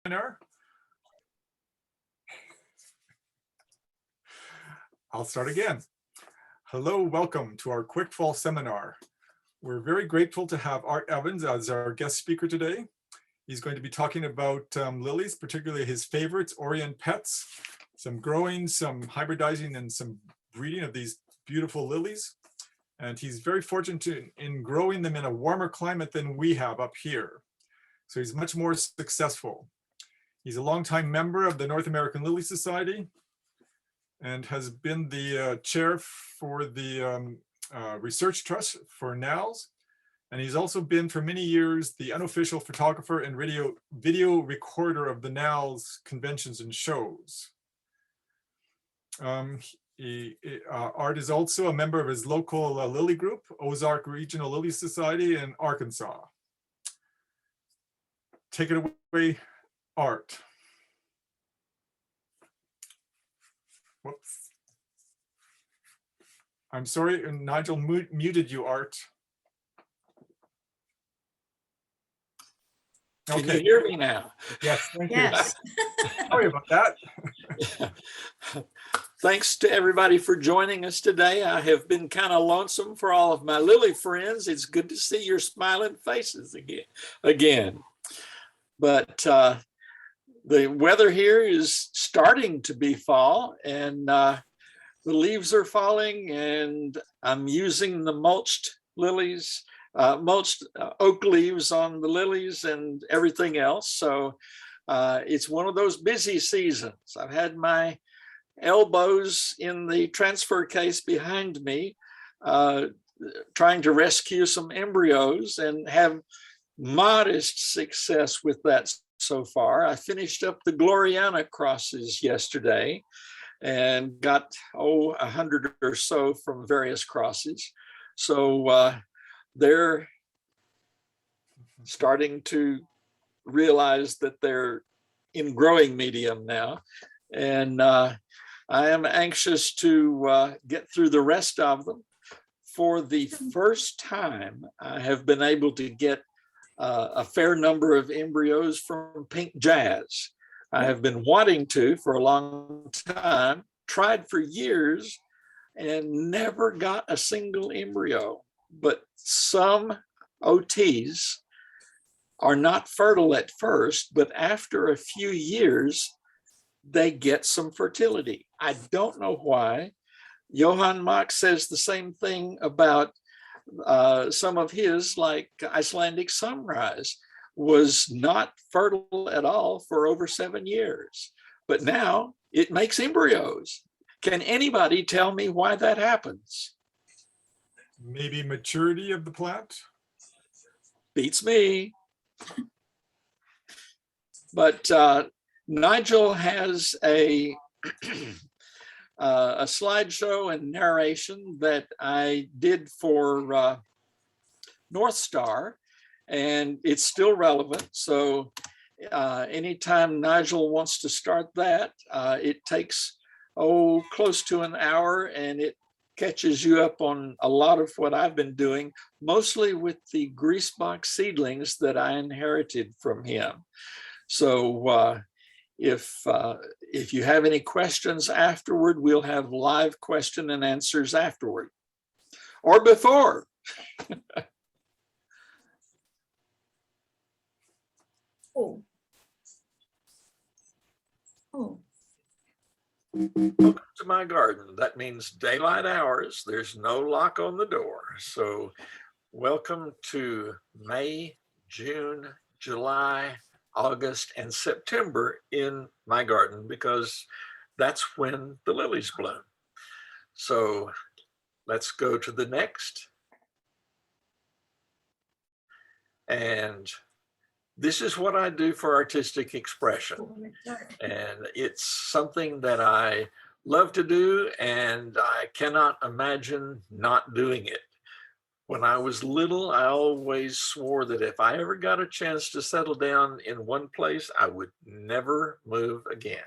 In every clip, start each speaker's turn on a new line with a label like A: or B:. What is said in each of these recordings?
A: seminar. I'll start again. Hello, welcome to our quick fall seminar. We're very grateful to have Art Evans as our guest speaker today. He's going to be talking about lilies, particularly his favorites, Orient pets, some growing, some hybridizing, and some breeding of these beautiful lilies. And he's very fortunate in growing them in a warmer climate than we have up here. So he's much more successful. He's a longtime member of the North American Lily Society and has been the chair for the Research Trust for NALS. And he's also been for many years the unofficial photographer and video recorder of the NALS conventions and shows. Art is also a member of his local lily group, Ozark Regional Lily Society in Arkansas. Take it away, Art. Whoops. I'm sorry, Nigel muted you, Art.
B: Okay. Can you hear me now?
A: Yes, thank
C: Yes.
A: you. Sorry about that.
B: Thanks to everybody for joining us today. I have been kind of lonesome for all of my lily friends. It's good to see your smiling faces again. But the weather here is starting to be fall, and the leaves are falling, and I'm using the mulched lilies, mulched oak leaves on the lilies and everything else. So it's one of those busy seasons. I've had my elbows in the transfer case behind me, trying to rescue some embryos, and have modest success with that so far. I finished up the Gloriana crosses yesterday and got 100 or so from various crosses. So they're starting to realize that they're in growing medium now. And I am anxious to get through the rest of them. For the first time, I have been able to get a fair number of embryos from pink jazz. I have been wanting to for a long time, tried for years, and never got a single embryo. But some OTs are not fertile at first, but after a few years, they get some fertility. I don't know why. Johann Mach says the same thing about some of his, like Icelandic sunrise, was not fertile at all for over 7 years. But now it makes embryos. Can anybody tell me why that happens?
A: Maybe maturity of the plant?
B: Beats me. But Nigel has a slideshow and narration that I did for North Star, and it's still relevant. So anytime Nigel wants to start that, it takes close to an hour, and it catches you up on a lot of what I've been doing, mostly with the Griesbach seedlings that I inherited from him. So if you have any questions afterward, we'll have live question and answers afterward or before.
C: Oh.
B: Welcome to my garden. That means daylight hours. There's no lock on the door. So welcome to May, June, July, August, and September in my garden, because that's when the lilies bloom. So let's go to the next. And this is what I do for artistic expression. And it's something that I love to do, and I cannot imagine not doing it. When I was little, I always swore that if I ever got a chance to settle down in one place, I would never move again.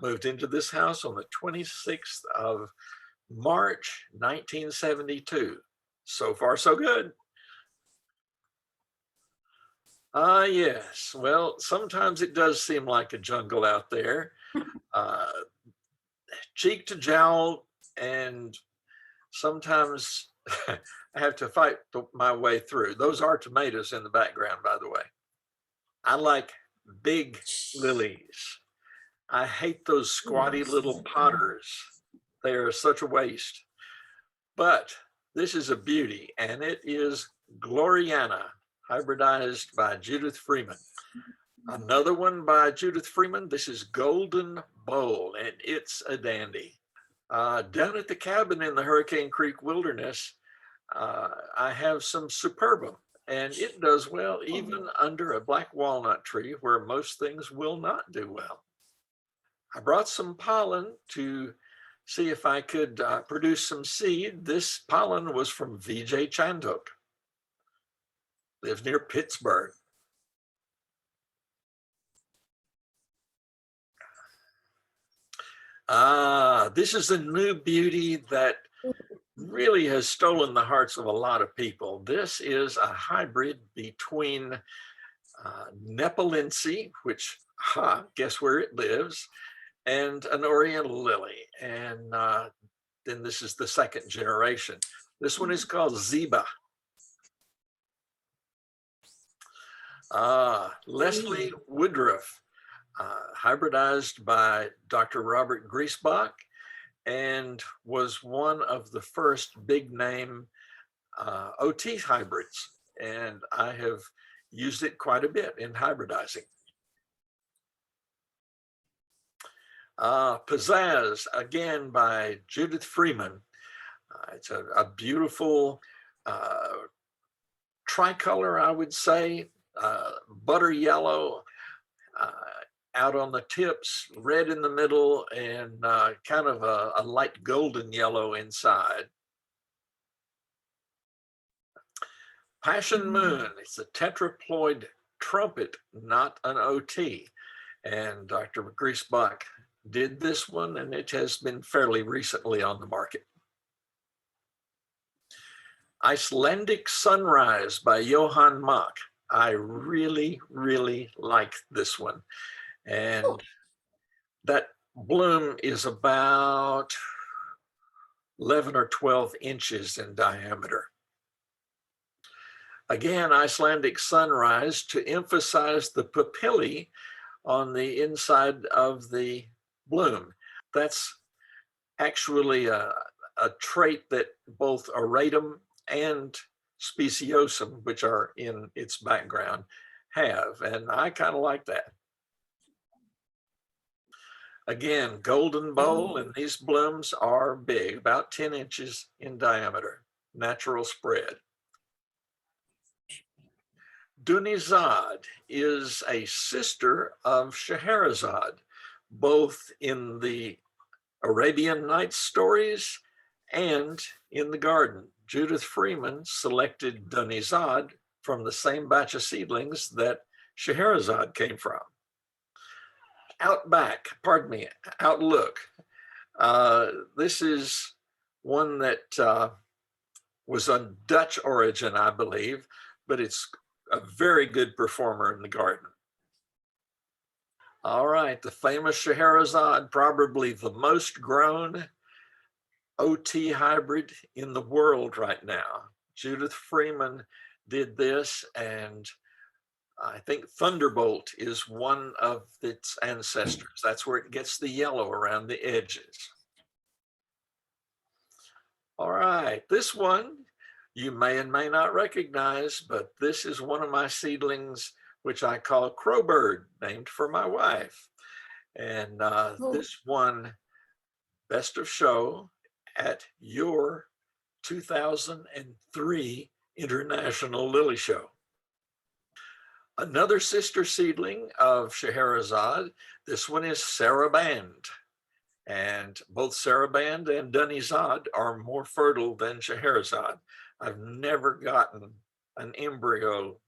B: Moved into this house on the 26th of March, 1972. So far, so good. Yes. Well, sometimes it does seem like a jungle out there. Uh, Cheek to jowl, and sometimes I have to fight my way through. Those are tomatoes in the background, by the way. I like big lilies. I hate those squatty little potters. They are such a waste. But this is a beauty, and it is Gloriana, hybridized by Judith Freeman. Another one by Judith Freeman. This is Golden Bowl, and it's a dandy. Down at the cabin in the Hurricane Creek Wilderness, I have some Superbum, and it does well even under a black walnut tree where most things will not do well. I brought some pollen to see if I could produce some seed. This pollen was from VJ Chandok, lives near Pittsburgh. This is a new beauty that really has stolen the hearts of a lot of people. This is a hybrid between Nepalense, which, guess where it lives, and an oriental lily. And then this is the second generation. This one is called Ziba. Leslie Woodruff, hybridized by Dr. Robert Griesbach, and was one of the first big name OT hybrids. And I have used it quite a bit in hybridizing. Pizzazz, again by Judith Freeman. It's a beautiful tricolor, I would say, butter yellow, out on the tips, red in the middle, and kind of a light golden yellow inside. Passion Moon, it's a tetraploid trumpet, not an OT. And Dr. Griesbach did this one, and it has been fairly recently on the market. Icelandic Sunrise by Johann Mach. I really, really like this one. And that bloom is about 11 or 12 inches in diameter. Again, Icelandic Sunrise to emphasize the papillae on the inside of the bloom. That's actually a trait that both Auratum and Speciosum, which are in its background, have, and I kind of like that. Again, golden bowl, and these blooms are big, about 10 inches in diameter, natural spread. Dunizad is a sister of Scheherazade, both in the Arabian Nights stories and in the garden. Judith Freeman selected Dunizad from the same batch of seedlings that Scheherazade came from. Outback, pardon me, Outlook. This is one that was of Dutch origin, I believe, but it's a very good performer in the garden. All right, the famous Scheherazade, probably the most grown OT hybrid in the world right now. Judith Freeman did this, and I think Thunderbolt is one of its ancestors. That's where it gets the yellow around the edges. All right, this one you may and may not recognize, but this is one of my seedlings, which I call Crowbird, named for my wife. And this won Best of Show at your 2003 International Lily Show. Another sister seedling of Scheherazade, this one is Saraband. And both Saraband and Dunizad are more fertile than Scheherazade. I've never gotten an embryo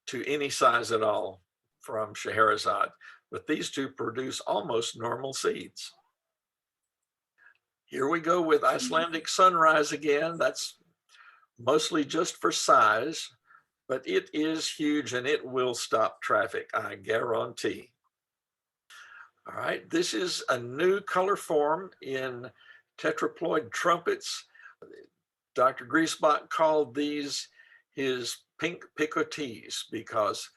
B: to any size at all from Scheherazade, but these two produce almost normal seeds. Here we go with Icelandic Sunrise again. That's mostly just for size. but it is huge and it will stop traffic, I guarantee. All right, this is a new color form in tetraploid trumpets. Dr. Griesbach called these his pink picotees because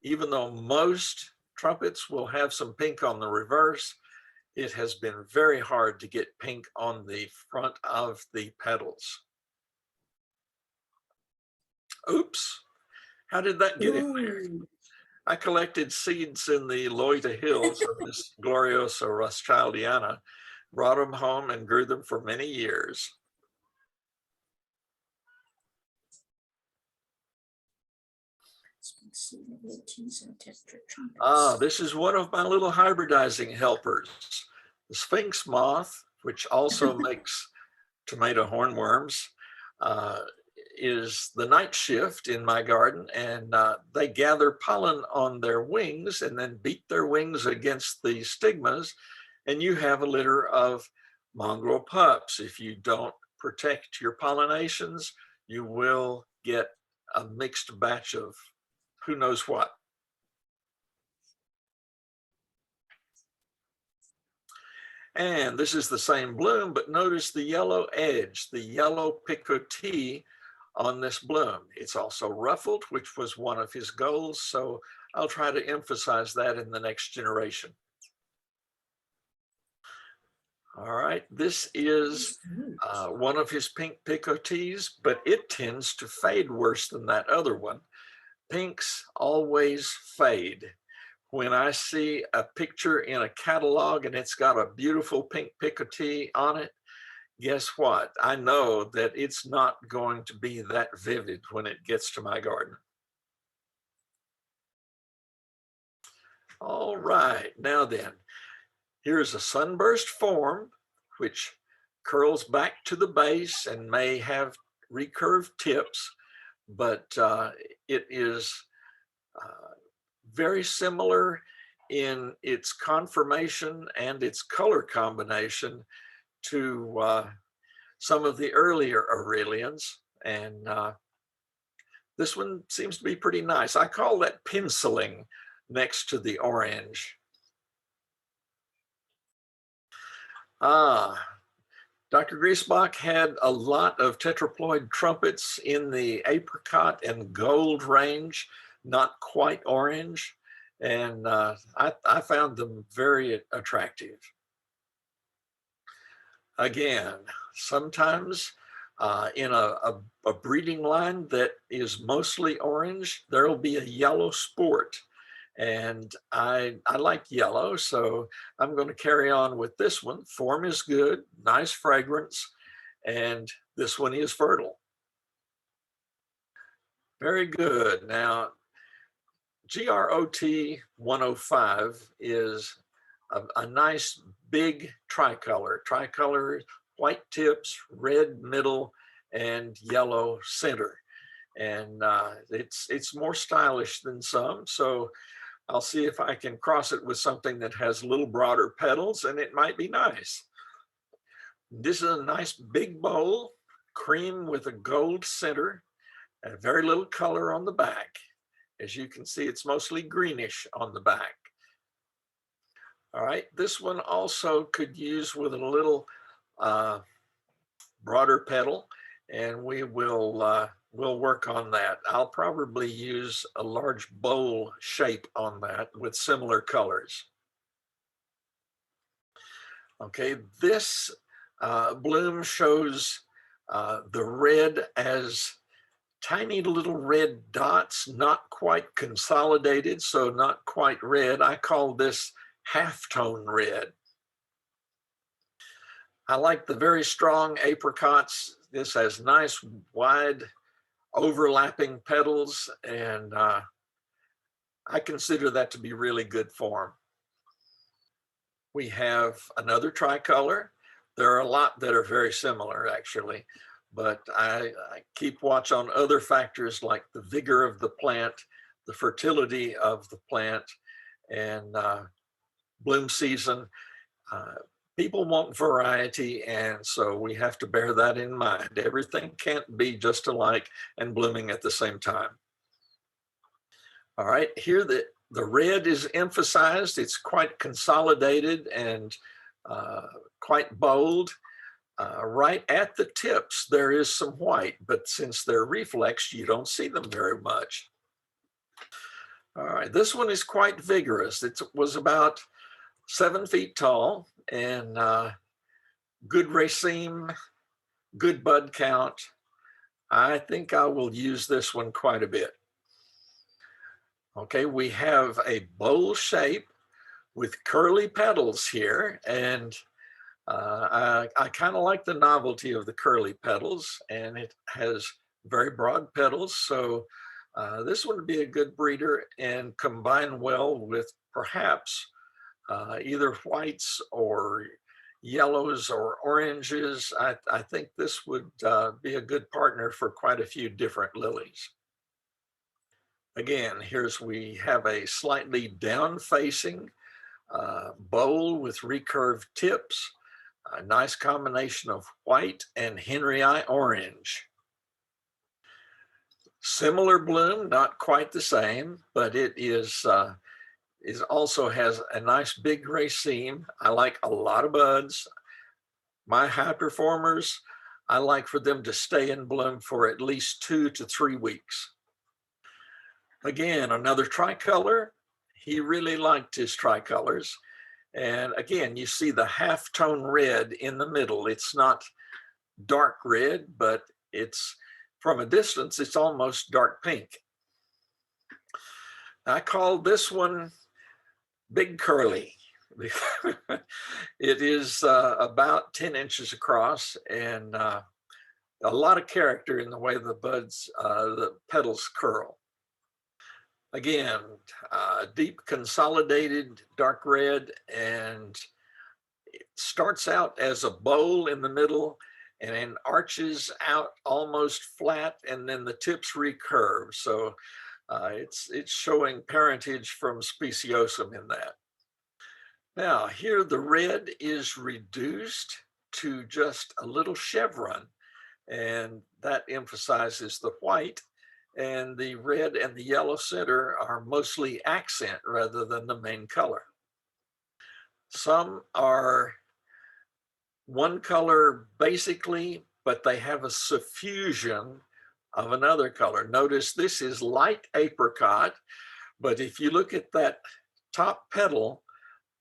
B: even though most trumpets will have some pink on the reverse, it has been very hard to get pink on the front of the pedals. Oops, how did that get in there? I collected seeds in the Loita Hills of this Gloriosa Rothschildiana, brought them home and grew them for many years. This is one of my little hybridizing helpers. The Sphinx moth, which also makes tomato hornworms, is the night shift in my garden, and they gather pollen on their wings and then beat their wings against the stigmas, and you have a litter of mongrel pups. If you don't protect your pollinations, you will get a mixed batch of who knows what. And this is the same bloom, but notice the yellow edge, the yellow picotee on this bloom. It's also ruffled, which was one of his goals. So I'll try to emphasize that in the next generation. All right, this is one of his pink picotees, but it tends to fade worse than that other one. Pinks always fade. When I see a picture in a catalog and it's got a beautiful pink picotee on it, guess what? I know that it's not going to be that vivid when it gets to my garden. All right, now then, here's a sunburst form, which curls back to the base and may have recurved tips, but it is very similar in its conformation and its color combination to some of the earlier Aurelians. And this one seems to be pretty nice. I call that penciling next to the orange. Dr. Griesbach had a lot of tetraploid trumpets in the apricot and gold range, not quite orange, and I found them very attractive. Again, sometimes in a breeding line that is mostly orange, there will be a yellow sport. And I like yellow, so I'm going to carry on with this one. Form is good, nice fragrance, and this one is fertile. Very good. Now, GROT 105 is a nice big tricolor. Tricolor, white tips, red middle, and yellow center. And it's more stylish than some, so I'll see if I can cross it with something that has a little broader petals, and it might be nice. This is a nice big bowl, cream with a gold center, and very little color on the back. As you can see, it's mostly greenish on the back. All right, this one also could use with a little broader petal, and we'll work on that. I'll probably use a large bowl shape on that with similar colors. Okay, this bloom shows the red as tiny little red dots, not quite consolidated, so not quite red. I call this halftone red. I like the very strong apricots. This has nice wide overlapping petals, and I consider that to be really good form. We have another tricolor. There are a lot that are very similar, actually, but I keep watch on other factors like the vigor of the plant, the fertility of the plant, and bloom season. People want variety, and so we have to bear that in mind. Everything can't be just alike and blooming at the same time. All right, here the red is emphasized. It's quite consolidated and quite bold. Right at the tips, there is some white, but since they're reflex, you don't see them very much. All right, this one is quite vigorous. It was about 7 feet tall and good raceme, good bud count. I think I will use this one quite a bit. Okay, we have a bowl shape with curly petals here, and I kind of like the novelty of the curly petals, and it has very broad petals, so this one would be a good breeder and combine well with perhaps either whites or yellows or oranges. I think this would be a good partner for quite a few different lilies. Again, we have a slightly down-facing bowl with recurved tips, a nice combination of white and Henry I orange. Similar bloom, not quite the same, but it is also has a nice big raceme. I like a lot of buds. My high performers, I like for them to stay in bloom for at least 2 to 3 weeks. Again, another tricolor. He really liked his tricolors. And again, you see the half-tone red in the middle. It's not dark red, but it's from a distance, it's almost dark pink. I call this one Big Curly. It is about 10 inches across and a lot of character in the way the buds, the petals curl. Again, deep consolidated dark red, and it starts out as a bowl in the middle and then arches out almost flat, and then the tips recurve. So it's showing parentage from speciosum in that. Now here the red is reduced to just a little chevron, and that emphasizes the white, and the red and the yellow center are mostly accent rather than the main color. Some are one color basically, but they have a suffusion of another color. Notice this is light apricot, but if you look at that top petal,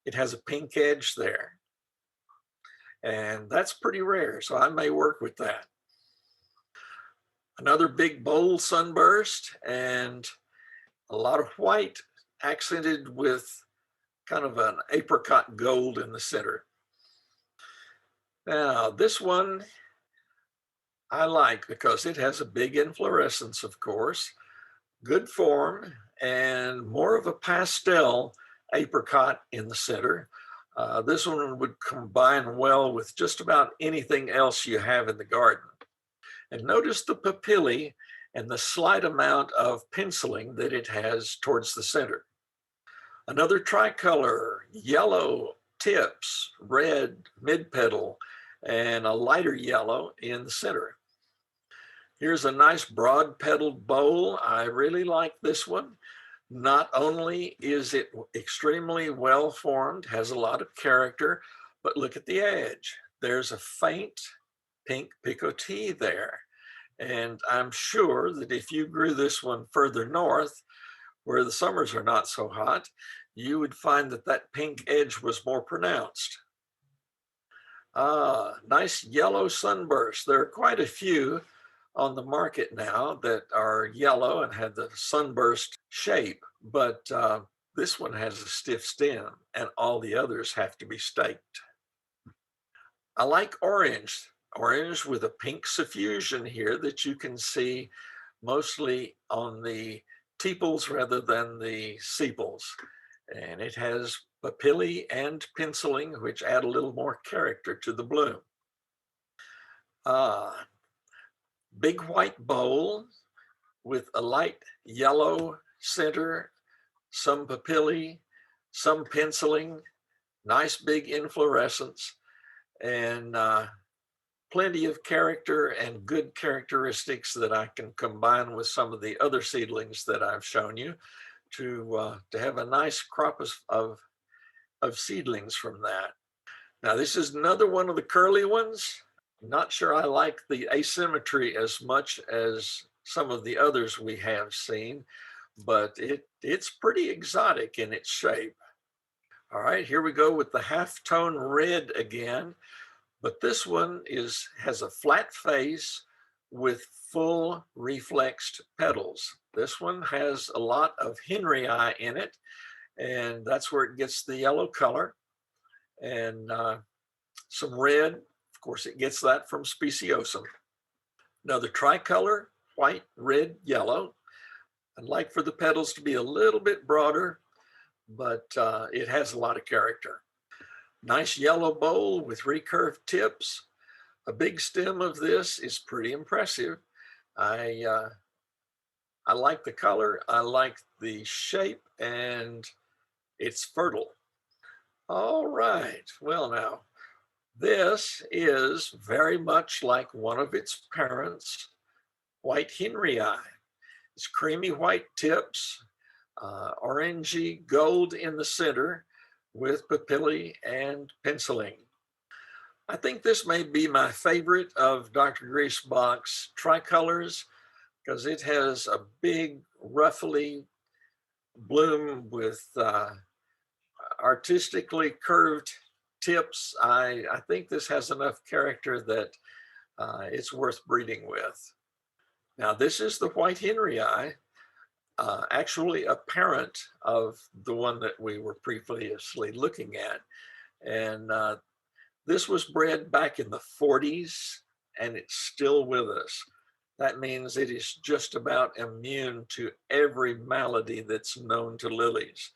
B: it has a pink edge there. And that's pretty rare, so I may work with that. Another big bold sunburst and a lot of white accented with kind of an apricot gold in the center. Now this one I like because it has a big inflorescence, of course, good form, and more of a pastel apricot in the center. This one would combine well with just about anything else you have in the garden. And notice the papillae and the slight amount of penciling that it has towards the center. Another tricolor, yellow tips, red mid-petal, and a lighter yellow in the center. Here's a nice broad-petaled bowl. I really like this one. Not only is it extremely well-formed, has a lot of character, but look at the edge. There's a faint pink picotee there. And I'm sure that if you grew this one further north, where the summers are not so hot, you would find that that pink edge was more pronounced. Nice yellow sunburst. There are quite a few on the market now that are yellow and have the sunburst shape, but this one has a stiff stem and all the others have to be staked. I like orange with a pink suffusion here that you can see mostly on the tepals rather than the sepals. And it has papillae and penciling, which add a little more character to the bloom. Big white bowl with a light yellow center, some papillae, some penciling, nice big inflorescence, and plenty of character and good characteristics that I can combine with some of the other seedlings that I've shown you to have a nice crop of seedlings from that. Now, this is another one of the curly ones. Not sure I like the asymmetry as much as some of the others we have seen, but it's pretty exotic in its shape. All right, here we go with the half-tone red again, but this one has a flat face with full reflexed petals. This one has a lot of Henryi in it, and that's where it gets the yellow color. And some red, of course, it gets that from speciosum. Another tricolor, white, red, yellow. I'd like for the petals to be a little bit broader, but it has a lot of character. Nice yellow bowl with recurved tips. A big stem of this is pretty impressive. I like the color, I like the shape, and it's fertile. All right, well now, this is very much like one of its parents, white Henryi. It's creamy white tips, orangey gold in the center with papillae and penciling. I think this may be my favorite of Dr. Griesbach's tricolors because it has a big, ruffly bloom with artistically curved tips. I think this has enough character that it's worth breeding with. Now, this is the white Henryi, actually a parent of the one that we were previously looking at. And this was bred back in the 40s, and it's still with us. That means it is just about immune to every malady that's known to lilies.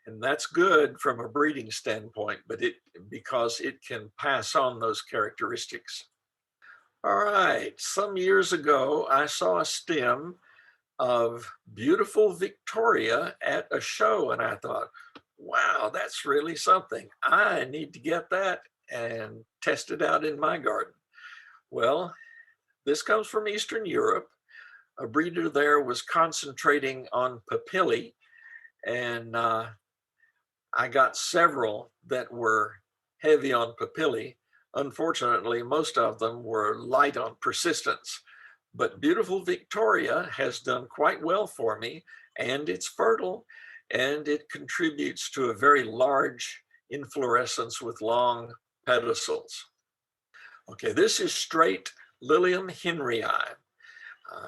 B: And that's good from a breeding standpoint, but because it can pass on those characteristics. All right, some years ago, I saw a stem of beautiful Victoria at a show, and I thought, wow, that's really something. I need to get that and test it out in my garden. Well, this comes from Eastern Europe. A breeder there was concentrating on papillae, and I got several that were heavy on papillae. Unfortunately, most of them were light on persistence, but beautiful Victoria has done quite well for me, and it's fertile, and it contributes to a very large inflorescence with long pedicels. Okay, this is straight Lilium Henryi.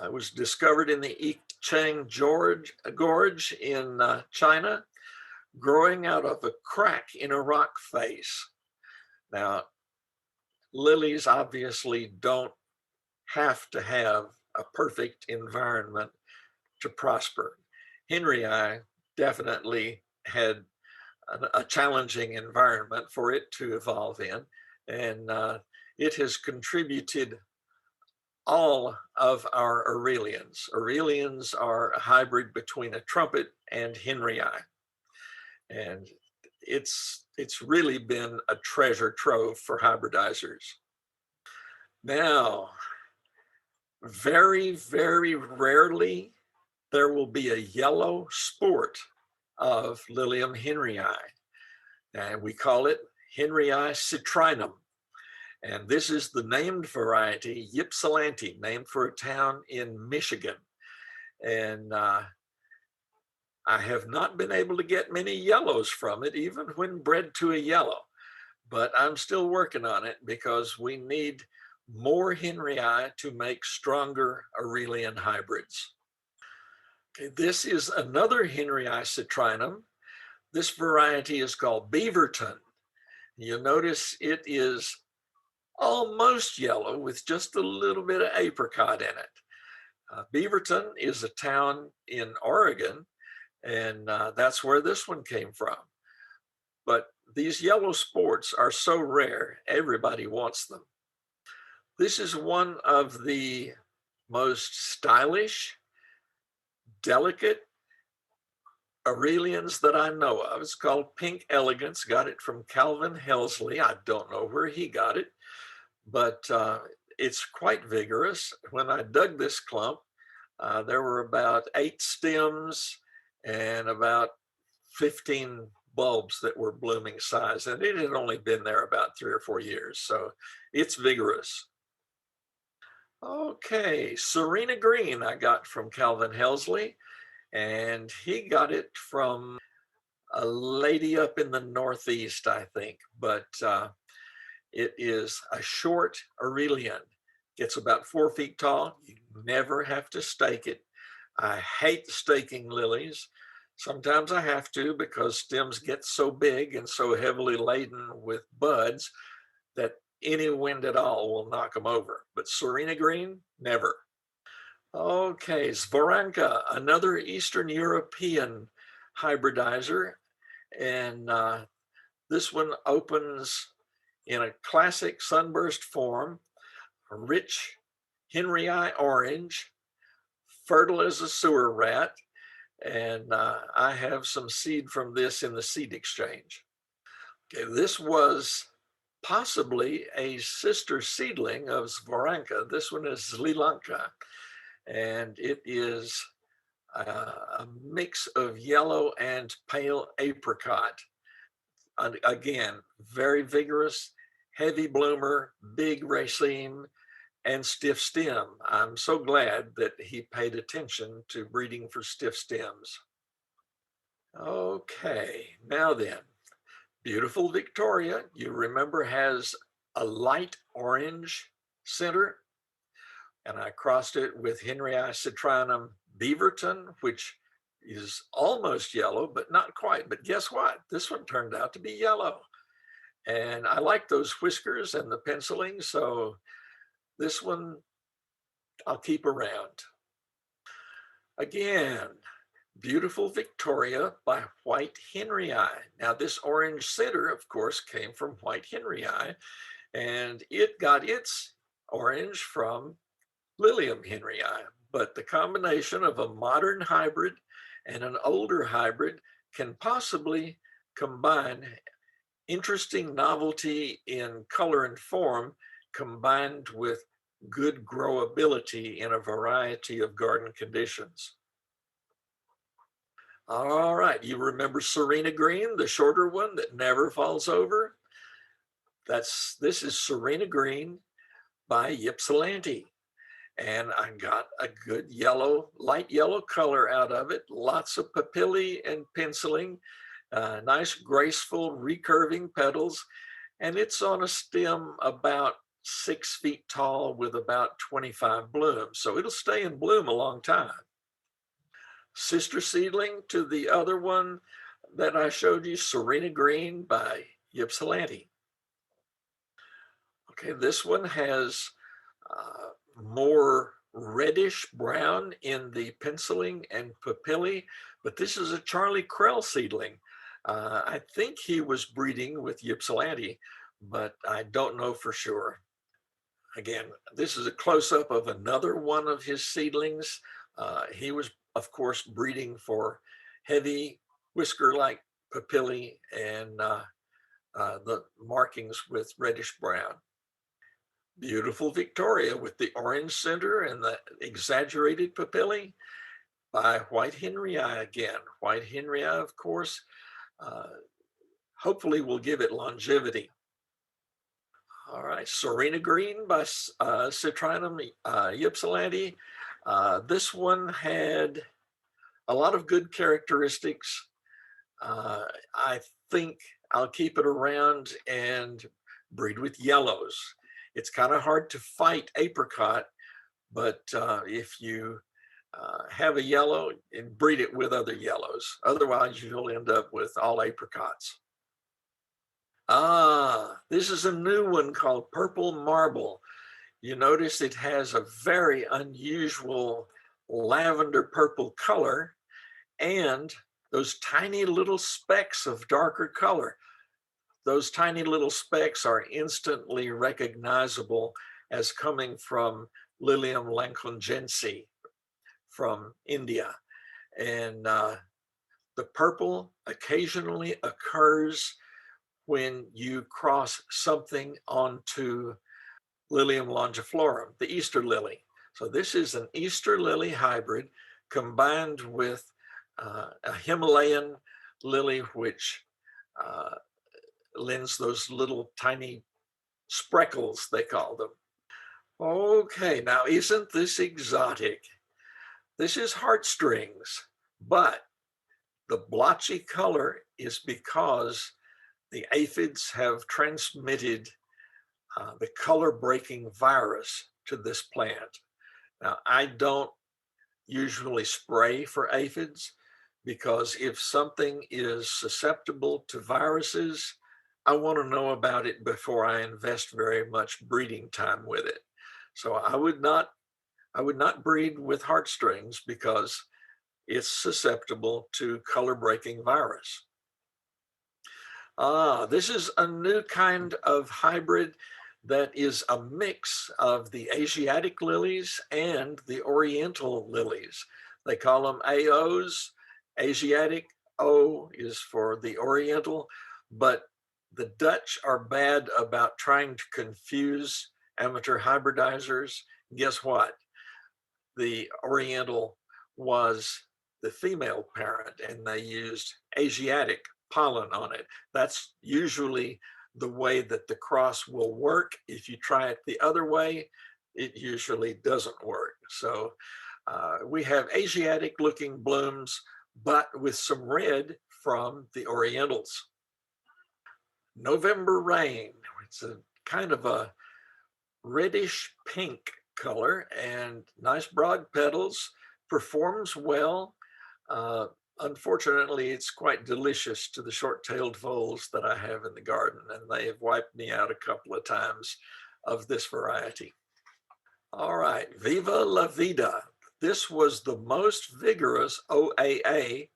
B: It was discovered in the Yichang Gorge in China, growing out of a crack in a rock face. Now, lilies obviously don't have to have a perfect environment to prosper. Henryi definitely had a challenging environment for it to evolve in, and it has contributed all of our Aurelians. Aurelians are a hybrid between a trumpet and Henryi. And it's really been a treasure trove for hybridizers. Now, very, very rarely, there will be a yellow sport of Lilium Henryi. And we call it Henryi citrinum. And this is the named variety, Ypsilanti, named for a town in Michigan. And I have not been able to get many yellows from it, even when bred to a yellow. But I'm still working on it because we need more Henryi to make stronger Aurelian hybrids. Okay, this is another Henryi citrinum. This variety is called Beaverton. You'll notice it is almost yellow with just a little bit of apricot in it. Beaverton is a town in Oregon, and that's where this one came from. But these yellow sports are so rare, everybody wants them. This is one of the most stylish, delicate Aurelians that I know of. It's called Pink Elegance, got it from Calvin Helsley. I don't know where he got it, but it's quite vigorous. When I dug this clump, there were about 8 stems and about 15 bulbs that were blooming size. And it had only been there about 3 or 4 years. So it's vigorous. Okay, Serena Green I got from Calvin Helsley, and he got it from a lady up in the Northeast, I think. But it is a short Aurelian. Gets about 4 feet tall. You never have to stake it. I hate staking lilies. Sometimes I have to because stems get so big and so heavily laden with buds that any wind at all will knock them over. But Serena Green, never. Okay, Zvoranka, another Eastern European hybridizer. And this one opens in a classic sunburst form, a rich Henryi orange, fertile as a sewer rat. And I have some seed from this in the seed exchange. Okay, this was possibly a sister seedling of Zvoranka. This one is Zlilanka, and it is a mix of yellow and pale apricot. And again, very vigorous, heavy bloomer, big raceme, and stiff stem. I'm so glad that he paid attention to breeding for stiff stems. Okay, now then, beautiful Victoria, you remember, has a light orange center, and I crossed it with Henryi citrinum Beaverton, which is almost yellow, but not quite. But guess what? This one turned out to be yellow. And I like those whiskers and the penciling, so this one I'll keep around. Again, beautiful Victoria by White Henryi. Now this orange center, of course, came from White Henryi, and it got its orange from Lilium Henryi. But the combination of a modern hybrid and an older hybrid can possibly combine interesting novelty in color and form combined with good growability in a variety of garden conditions. All right, you remember Serena Green, the shorter one that never falls over? This is Serena Green by Ypsilanti. And I got a good yellow, light yellow color out of it, lots of papillae and penciling, nice graceful recurving petals, and it's on a stem about 6 feet tall with about 25 blooms. So it'll stay in bloom a long time. Sister seedling to the other one that I showed you, Serena Green by Ypsilanti. Okay, this one has more reddish brown in the penciling and papillae, but this is a Charlie Krell seedling. I think he was breeding with Ypsilanti, but I don't know for sure. Again, this is a close-up of another one of his seedlings. He was, of course, breeding for heavy whisker-like papillae and the markings with reddish brown. Beautiful Victoria with the orange center and the exaggerated papillae by White Henryi again. White Henryi, of course, hopefully will give it longevity. All right, Serena Green by Citrinum Ypsilanti. This one had a lot of good characteristics. I think I'll keep it around and breed with yellows. It's kind of hard to fight apricot, but if you have a yellow and breed it with other yellows, otherwise you'll end up with all apricots. This is a new one called Purple Marble. You notice it has a very unusual lavender purple color and those tiny little specks of darker color. Those tiny little specks are instantly recognizable as coming from Lilium lankongensi from India. And the purple occasionally occurs when you cross something onto Lilium longiflorum, the Easter lily. So this is an Easter lily hybrid combined with a Himalayan lily, which lends those little tiny spreckles, they call them. Okay, now isn't this exotic? This is heartstrings, but the blotchy color is because the aphids have transmitted the color breaking virus to this plant. Now, I don't usually spray for aphids because if something is susceptible to viruses, I want to know about it before I invest very much breeding time with it. So I would not breed with heartstrings because it's susceptible to color breaking virus. This is a new kind of hybrid that is a mix of the Asiatic lilies and the Oriental lilies. They call them AOs. Asiatic, O is for the Oriental, but the Dutch are bad about trying to confuse amateur hybridizers. Guess what? The Oriental was the female parent and they used Asiatic pollen on it. That's usually the way that the cross will work. If you try it the other way, it usually doesn't work. So we have Asiatic looking blooms, but with some red from the Orientals. November Rain, it's a kind of a reddish pink color and nice broad petals, performs well. Unfortunately, it's quite delicious to the short-tailed voles that I have in the garden, and they have wiped me out a couple of times of this variety. All right, Viva la Vida. This was the most vigorous OAA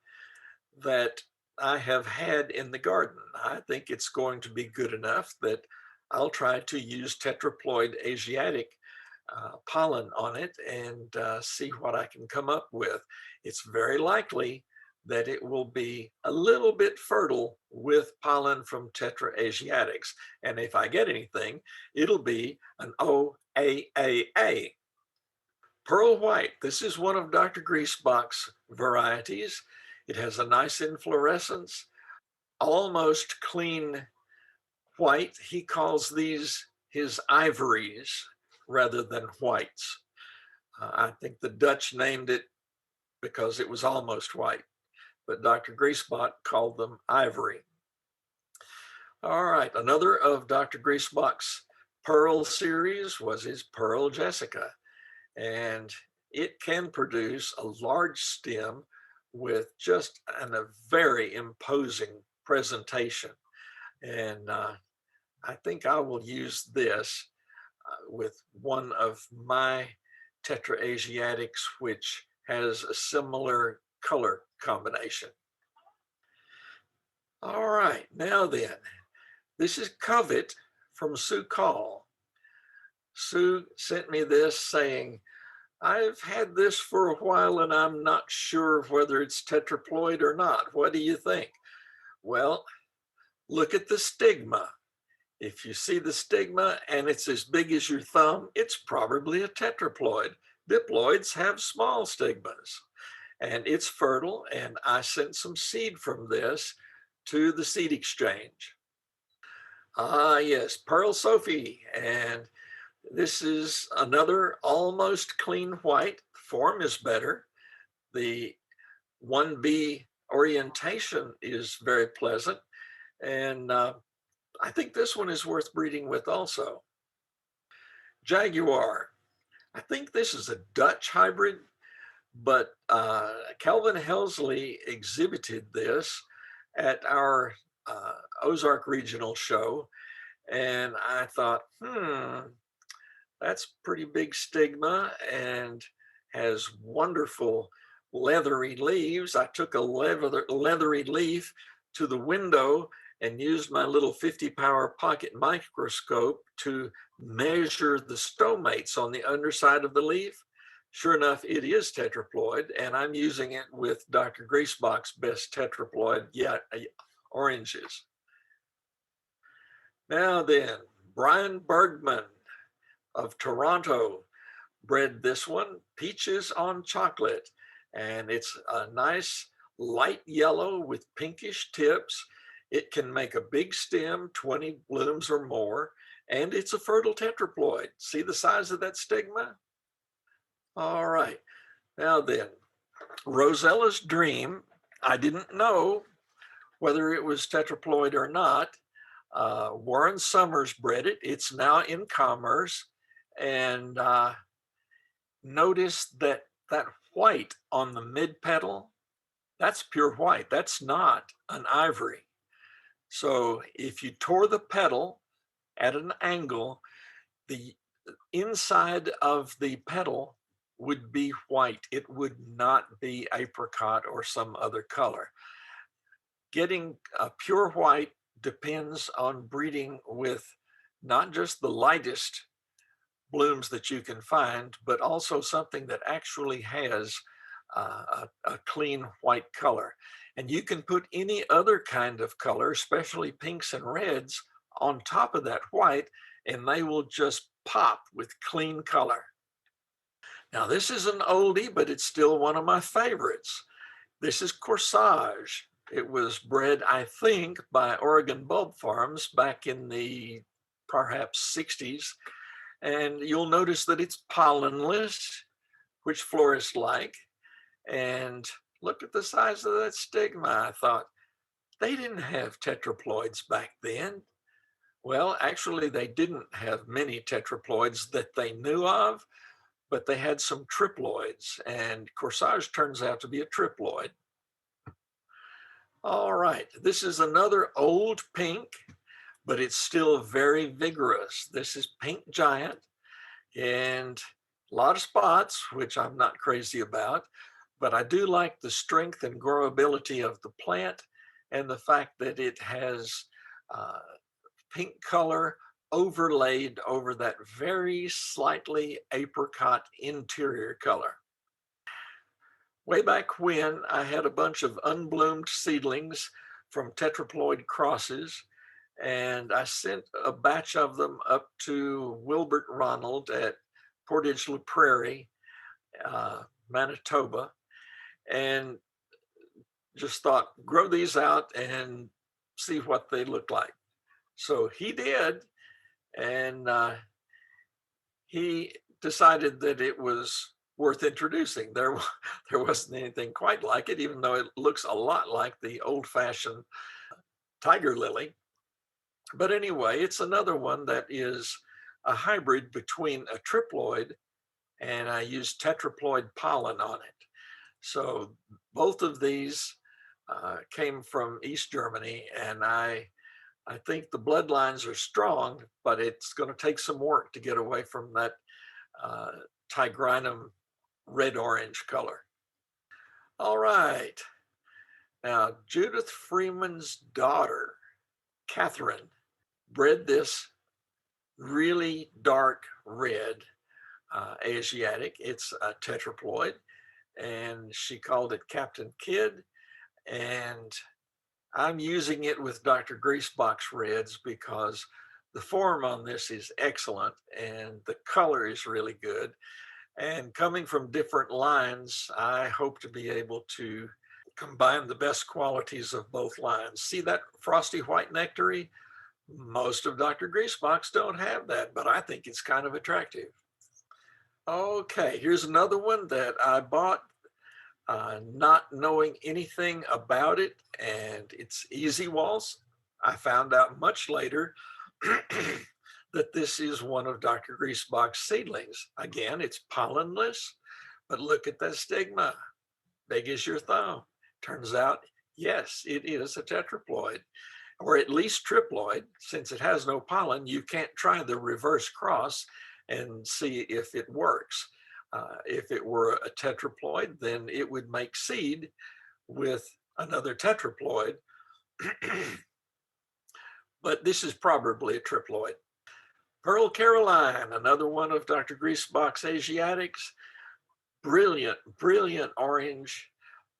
B: that I have had in the garden. I think it's going to be good enough that I'll try to use tetraploid Asiatic pollen on it and see what I can come up with. It's very likely that it will be a little bit fertile with pollen from tetra Asiatics. And if I get anything, it'll be an OAAA. Pearl White, this is one of Dr. Griesbach's varieties. It has a nice inflorescence, almost clean white. He calls these his ivories rather than whites. I think the Dutch named it because it was almost white, but Dr. Griesbach called them ivory. All right, another of Dr. Griesbach's Pearl series was his Pearl Jessica, and it can produce a large stem with just a very imposing presentation. And I think I will use this with one of my tetra Asiatics, which has a similar color combination. All right, now then, this is Covet from Sue Call. Sue sent me this saying, I've had this for a while and I'm not sure whether it's tetraploid or not. What do you think? Well, look at the stigma. If you see the stigma and it's as big as your thumb, it's probably a tetraploid. Diploids have small stigmas, and it's fertile, and I sent some seed from this to the seed exchange. Yes, Pearl Sophie, and this is another almost clean white. Form is better. The 1B orientation is very pleasant, and I think this one is worth breeding with also. Jaguar. I think this is a Dutch hybrid, but Calvin Helsley exhibited this at our Ozark Regional Show, and I thought, that's pretty big stigma and has wonderful leathery leaves. I took a leathery leaf to the window and used my little 50 power pocket microscope to measure the stomates on the underside of the leaf. Sure enough, it is tetraploid, and I'm using it with Dr. Griesbach's best tetraploid yet, oranges. Now then, Brian Bergman of Toronto bred this one, Peaches on Chocolate, and it's a nice light yellow with pinkish tips. It can make a big stem, 20 blooms or more, and it's a fertile tetraploid. See the size of that stigma? All right, now then, Rosella's Dream, I didn't know whether it was tetraploid or not. Warren Summers bred it. It's now in commerce. And notice that that white on the mid petal, that's pure white. That's not an ivory. So if you tore the petal at an angle, the inside of the petal would be white. It would not be apricot or some other color. Getting a pure white depends on breeding with not just the lightest blooms that you can find, but also something that actually has a clean white color. And you can put any other kind of color, especially pinks and reds, on top of that white, and they will just pop with clean color. Now, this is an oldie, but it's still one of my favorites. This is Corsage. It was bred, I think, by Oregon Bulb Farms back in the perhaps 60s. And you'll notice that it's pollenless, which florists like. And look at the size of that stigma. I thought, they didn't have tetraploids back then. Well, actually, they didn't have many tetraploids that they knew of, but they had some triploids, and Corsage turns out to be a triploid. All right, this is another old pink, but it's still very vigorous. This is Pink Giant, and a lot of spots, which I'm not crazy about, but I do like the strength and growability of the plant and the fact that it has pink color overlaid over that very slightly apricot interior color. Way back when, I had a bunch of unbloomed seedlings from tetraploid crosses, and I sent a batch of them up to Wilbert Ronald at Portage La Prairie, Manitoba, and just thought, grow these out and see what they look like. So he did, and he decided that it was worth introducing. There wasn't anything quite like it, even though it looks a lot like the old-fashioned tiger lily. But anyway, it's another one that is a hybrid between a triploid, and I used tetraploid pollen on it. So both of these came from East Germany, and I think the bloodlines are strong, but it's going to take some work to get away from that tigrinum red-orange color. All right. Now, Judith Freeman's daughter, Catherine, bred this really dark red Asiatic. It's a tetraploid, and she called it Captain Kidd. And I'm using it with Dr. Griesbach's reds because the form on this is excellent and the color is really good. And coming from different lines, I hope to be able to combine the best qualities of both lines. See that frosty white nectary? Most of Dr. Griesbach's don't have that, but I think it's kind of attractive. Okay, here's another one that I bought not knowing anything about it, and it's Easy Waltz. I found out much later that this is one of Dr. Griesbach's seedlings. Again, it's pollenless, but look at that stigma, big as your thumb. Turns out, yes, it is a tetraploid, or at least triploid. Since it has no pollen, you can't try the reverse cross and see if it works. If it were a tetraploid, then it would make seed with another tetraploid, but this is probably a triploid. Pearl Caroline, another one of Dr. Griesbach's Asiatics, brilliant, brilliant orange,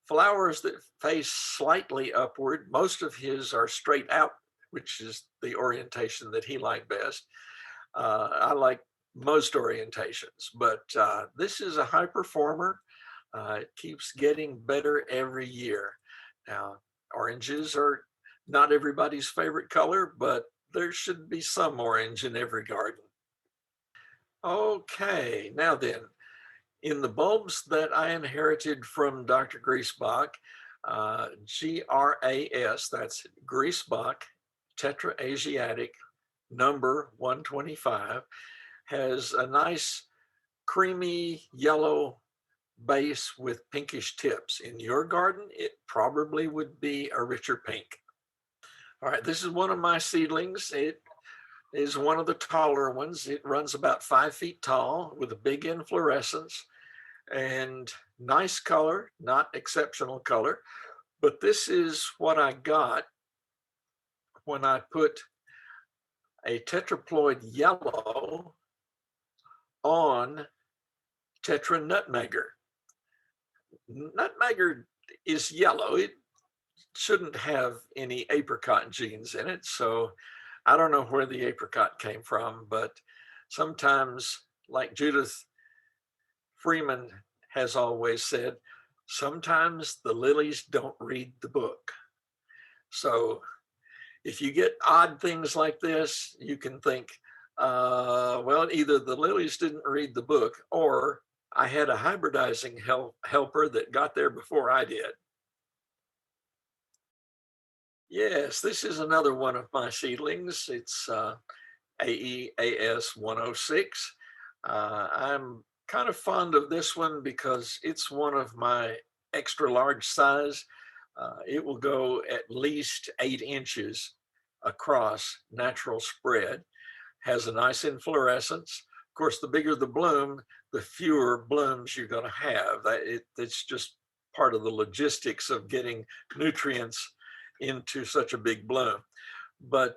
B: flowers that face slightly upward. Most of his are straight out, which is the orientation that he liked best. I like most orientations, but this is a high performer. It keeps getting better every year. Now, oranges are not everybody's favorite color, but there should be some orange in every garden. Okay, now then, in the bulbs that I inherited from Dr. Griesbach, GRAS, that's Griesbach tetra asiatic number 125, has a nice creamy yellow base with pinkish tips. In your garden, it probably would be a richer pink. All right, this is one of my seedlings. It is one of the taller ones. It runs about 5 feet tall with a big inflorescence and nice color, not exceptional color. But this is what I got when I put a tetraploid yellow on tetra nutmegger. Nutmegger is yellow. It shouldn't have any apricot genes in it. So I don't know where the apricot came from, but sometimes, like Judith Freeman has always said, sometimes the lilies don't read the book. So if you get odd things like this, you can think, well, either the lilies didn't read the book or I had a hybridizing helper that got there before I did. Yes, this is another one of my seedlings. It's AEAS 106. I'm kind of fond of this one because it's one of my extra large size. It will go at least 8 inches across natural spread, has a nice inflorescence. Of course, the bigger the bloom, the fewer blooms you're going to have. It's just part of the logistics of getting nutrients into such a big bloom. But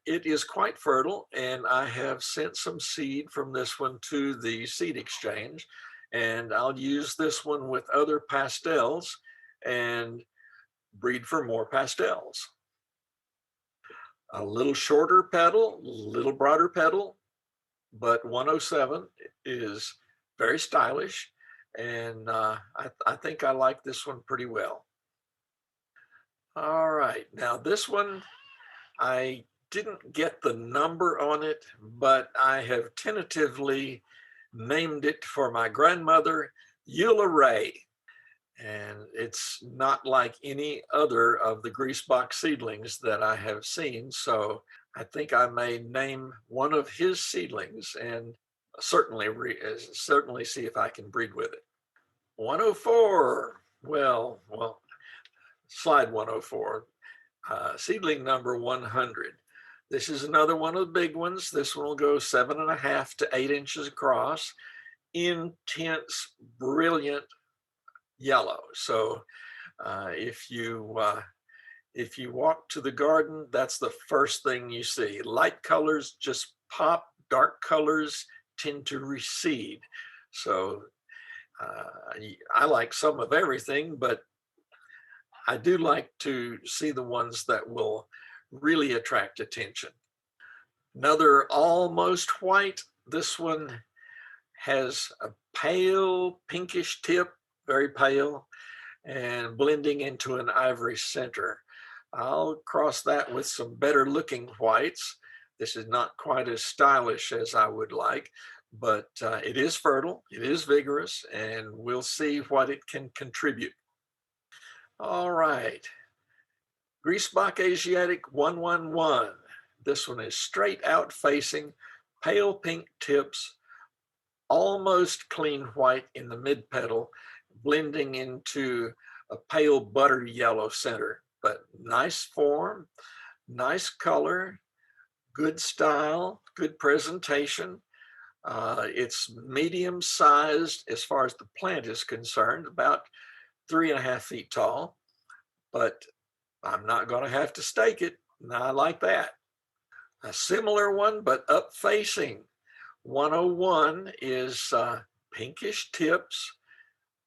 B: it is quite fertile, and I have sent some seed from this one to the seed exchange, and I'll use this one with other pastels and breed for more pastels. A little shorter petal, little broader petal, but 107 is very stylish, and I think I like this one pretty well. All right, now this one, I didn't get the number on it, but I have tentatively named it for my grandmother, Eula Ray. And it's not like any other of the Griesbach seedlings that I have seen. So I think I may name one of his seedlings and certainly see if I can breed with it. 104, well, slide 104, seedling number 100. This is another one of the big ones. This one will go 7.5 to 8 inches across. Intense, brilliant yellow. So if you walk to the garden, that's the first thing you see. Light colors just pop, dark colors tend to recede. So I like some of everything, but I do like to see the ones that will really attract attention. Another almost white. This one has a pale pinkish tip, very pale, and blending into an ivory center. I'll cross that with some better looking whites. This is not quite as stylish as I would like, but it is fertile, it is vigorous, and we'll see what it can contribute. All right, Griesbach Asiatic 111. This one is straight out facing, pale pink tips, almost clean white in the mid petal, blending into a pale butter yellow center, but nice form, nice color, good style, good presentation. It's medium sized as far as the plant is concerned, about 3.5 feet tall, but I'm not going to have to stake it. And I like that. A similar one, but up facing. 101 is pinkish tips,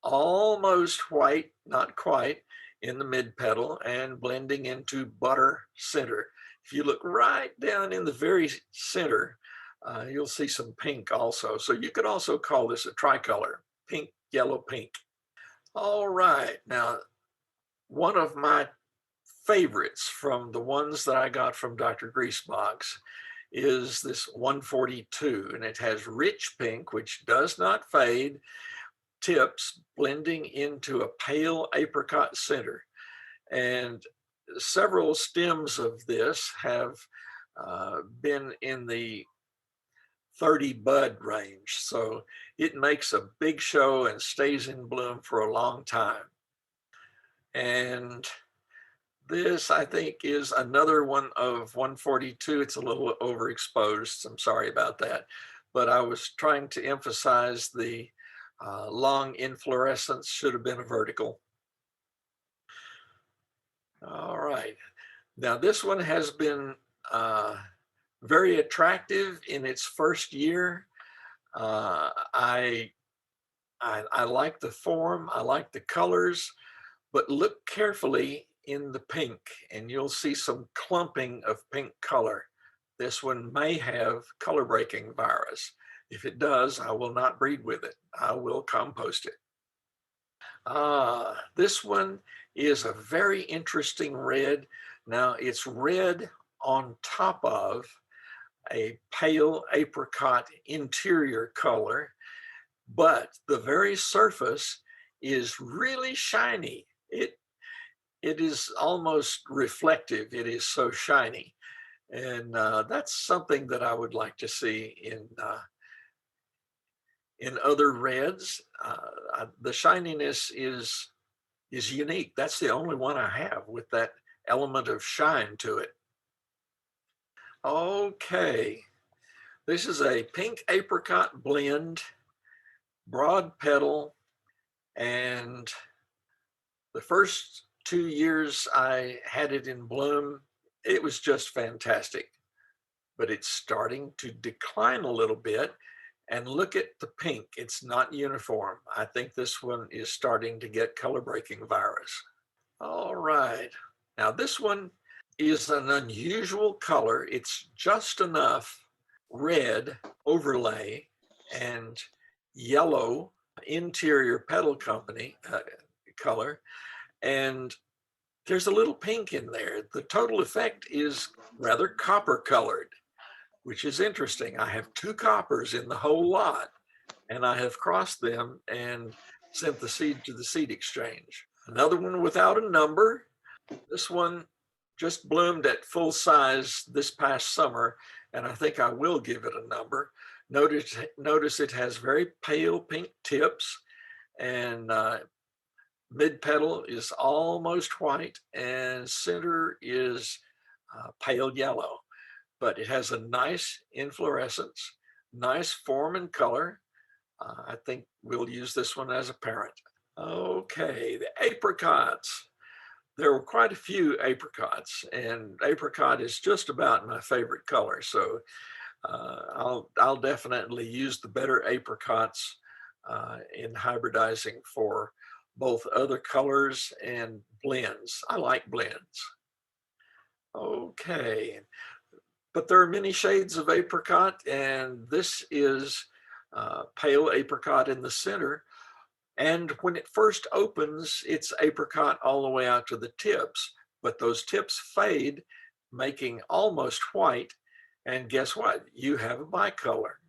B: almost white, not quite, in the mid petal and blending into butter center. If you look right down in the very center, you'll see some pink also. So you could also call this a tricolor, pink, yellow, pink. All right, now One of my favorites from the ones that I got from Dr. Griesbach's is this 142, and it has rich pink, which does not fade, tips blending into a pale apricot center. And several stems of this have been in the 30 bud range. So it makes a big show and stays in bloom for a long time. And this, I think, is another one of 142. It's a little overexposed. I'm sorry about that. But I was trying to emphasize the long inflorescence should have been a vertical. All right. Now this one has been very attractive in its first year. I like the form, I like the colors, but look carefully in the pink and you'll see some clumping of pink color. This one may have color breaking virus. If it does, I will not breed with it. I will compost it. This one is a very interesting red. Now it's red on top of a pale apricot interior color, but the very surface is really shiny. It is almost reflective. It is so shiny. And that's something that I would like to see in other reds. The shininess is unique. That's the only one I have with that element of shine to it. Okay, this is a pink apricot blend, broad petal, and the first 2 years I had it in bloom, it was just fantastic. But it's starting to decline a little bit. And look at the pink, it's not uniform. I think this one is starting to get color breaking virus. All right, now this one is an unusual color. It's just enough red overlay and yellow interior petal company color, and there's a little pink in there. The total effect is rather copper colored, which is interesting. I have 2 coppers in the whole lot, and I have crossed them and sent the seed to the seed exchange. Another one without a number. This one just bloomed at full size this past summer, and I think I will give it a number. Notice it has very pale pink tips, and mid petal is almost white, and center is pale yellow. But it has a nice inflorescence, nice form and color. I think we'll use this one as a parent. Okay, the apricots. There were quite a few apricots, and apricot is just about my favorite color. So I'll definitely use the better apricots in hybridizing for both other colors and blends. I like blends. Okay, but there are many shades of apricot, and this is pale apricot in the center. And when it first opens, it's apricot all the way out to the tips, but those tips fade, making almost white. And guess what? You have a bicolor.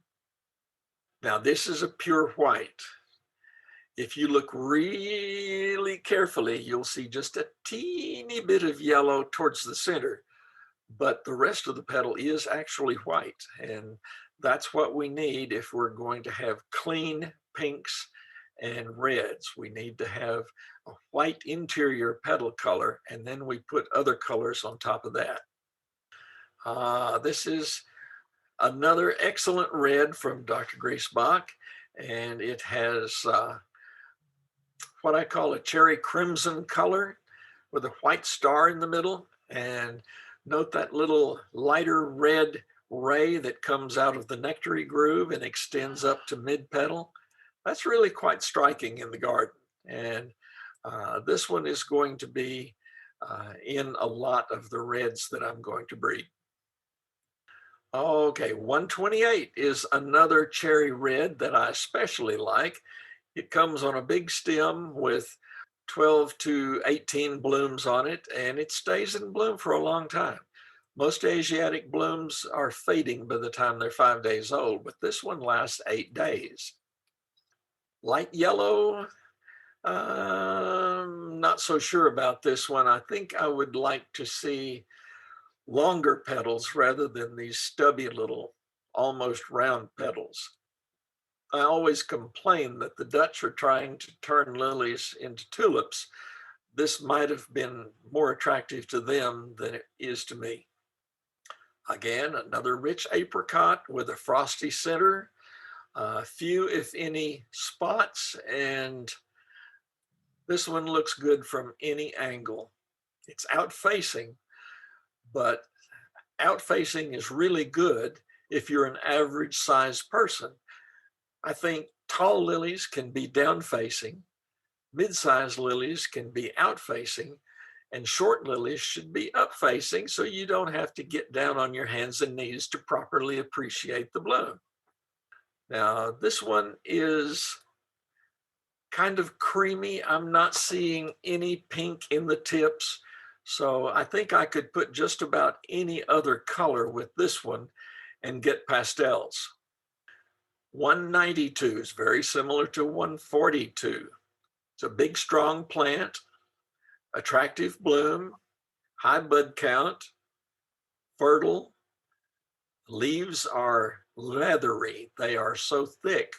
B: Now, this is a pure white. If you look really carefully, you'll see just a teeny bit of yellow towards the center, but the rest of the petal is actually white. And that's what we need if we're going to have clean pinks and reds. We need to have a white interior petal color, and then we put other colors on top of that. This is another excellent red from Dr. Griesbach, and it has what I call a cherry crimson color with a white star in the middle. And note that little lighter red ray that comes out of the nectary groove and extends up to mid petal. That's really quite striking in the garden. And this one is going to be in a lot of the reds that I'm going to breed. Okay, 128 is another cherry red that I especially like. It comes on a big stem with 12 to 18 blooms on it, and it stays in bloom for a long time. Most Asiatic blooms are fading by the time they're 5 days old, but this one lasts 8 days. Light yellow, not so sure about this one. I think I would like to see longer petals rather than these stubby little, almost round petals. I always complain that the Dutch are trying to turn lilies into tulips. This might have been more attractive to them than it is to me. Again, another rich apricot with a frosty center, few, if any, spots, and this one looks good from any angle. It's out-facing, but out-facing is really good if you're an average sized person. I think tall lilies can be down-facing, mid-sized lilies can be out-facing, and short lilies should be up-facing so you don't have to get down on your hands and knees to properly appreciate the bloom. Now, this one is kind of creamy. I'm not seeing any pink in the tips, so I think I could put just about any other color with this one and get pastels. 192 is very similar to 142. It's a big, strong plant, attractive bloom, high bud count, fertile. Leaves are leathery. They are so thick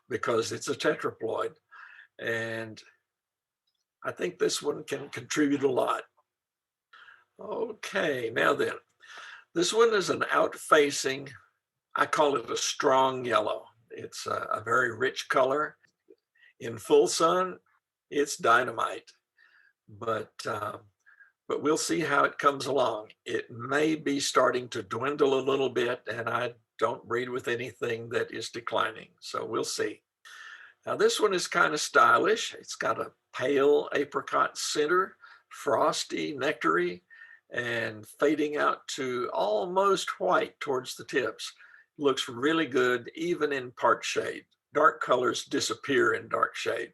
B: because it's a tetraploid. And I think this one can contribute a lot. Okay, now then, this one is an out-facing, I call it a strong yellow. It's a very rich color. In full sun, it's dynamite, but we'll see how it comes along. It may be starting to dwindle a little bit, and I don't breed with anything that is declining, so we'll see. Now this one is kind of stylish. It's got a pale apricot center, frosty, nectary, and fading out to almost white towards the tips. Looks really good, even in part shade. Dark colors disappear in dark shade.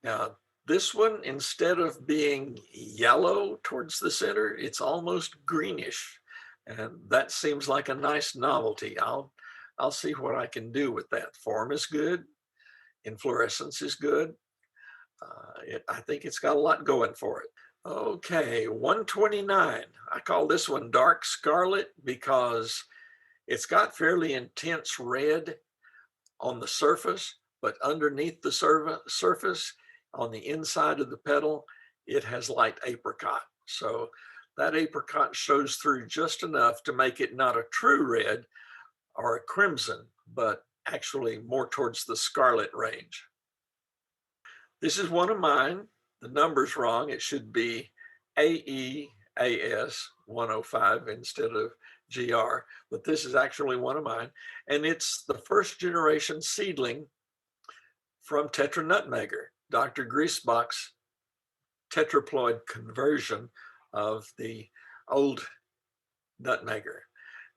B: Now, this one, instead of being yellow towards the center, it's almost greenish. And that seems like a nice novelty. I'll see what I can do with that. Form is good. Inflorescence is good. I think it's got a lot going for it. Okay, 129. I call this one dark scarlet because it's got fairly intense red on the surface, but underneath the surface, on the inside of the petal, it has light apricot. So that apricot shows through just enough to make it not a true red or a crimson, but actually more towards the scarlet range. This is one of mine. The number's wrong. It should be AEAS 105 instead of GR, but this is actually one of mine. And it's the first generation seedling from Tetra Nutmegger, Dr. Griesbach's tetraploid conversion of the old nutmegger.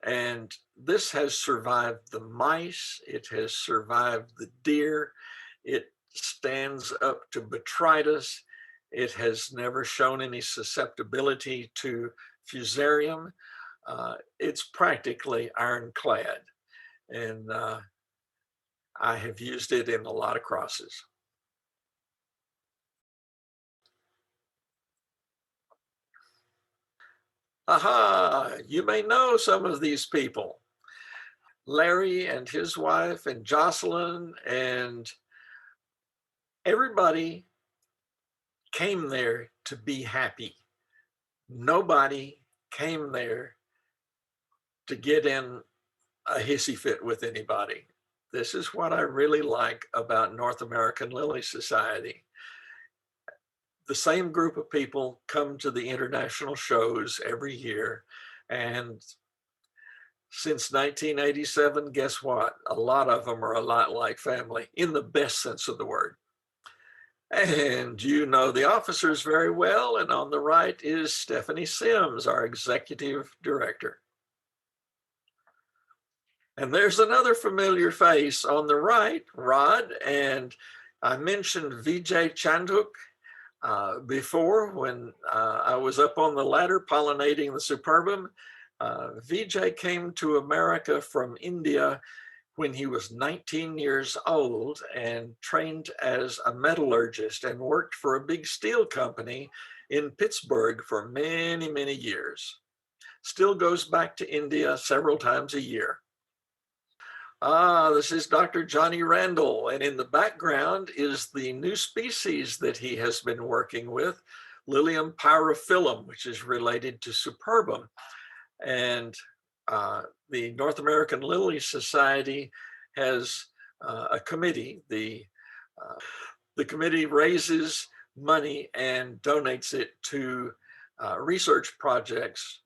B: And this has survived the mice, it has survived the deer, it stands up to botrytis, it has never shown any susceptibility to fusarium. It's practically ironclad, and I have used it in a lot of crosses. Aha, you may know some of these people. Larry and his wife and Jocelyn and everybody came there to be happy. Nobody came there to get in a hissy fit with anybody. This is what I really like about North American Lily Society. The same group of people come to the international shows every year. And since 1987, guess what? A lot of them are a lot like family in the best sense of the word. And you know the officers very well. And on the right is Stephanie Sims, our executive director. And there's another familiar face on the right, Rod. And I mentioned Vijay Chandhok. Before, when I was up on the ladder pollinating the superbum, Vijay came to America from India when he was 19 years old and trained as a metallurgist and worked for a big steel company in Pittsburgh for many, many years. Still goes back to India several times a year. This is Dr. Johnny Randall, and in the background is the new species that he has been working with, Lilium pyrophyllum, which is related to superbum. And the North American Lily Society has a committee. The committee raises money and donates it to research projects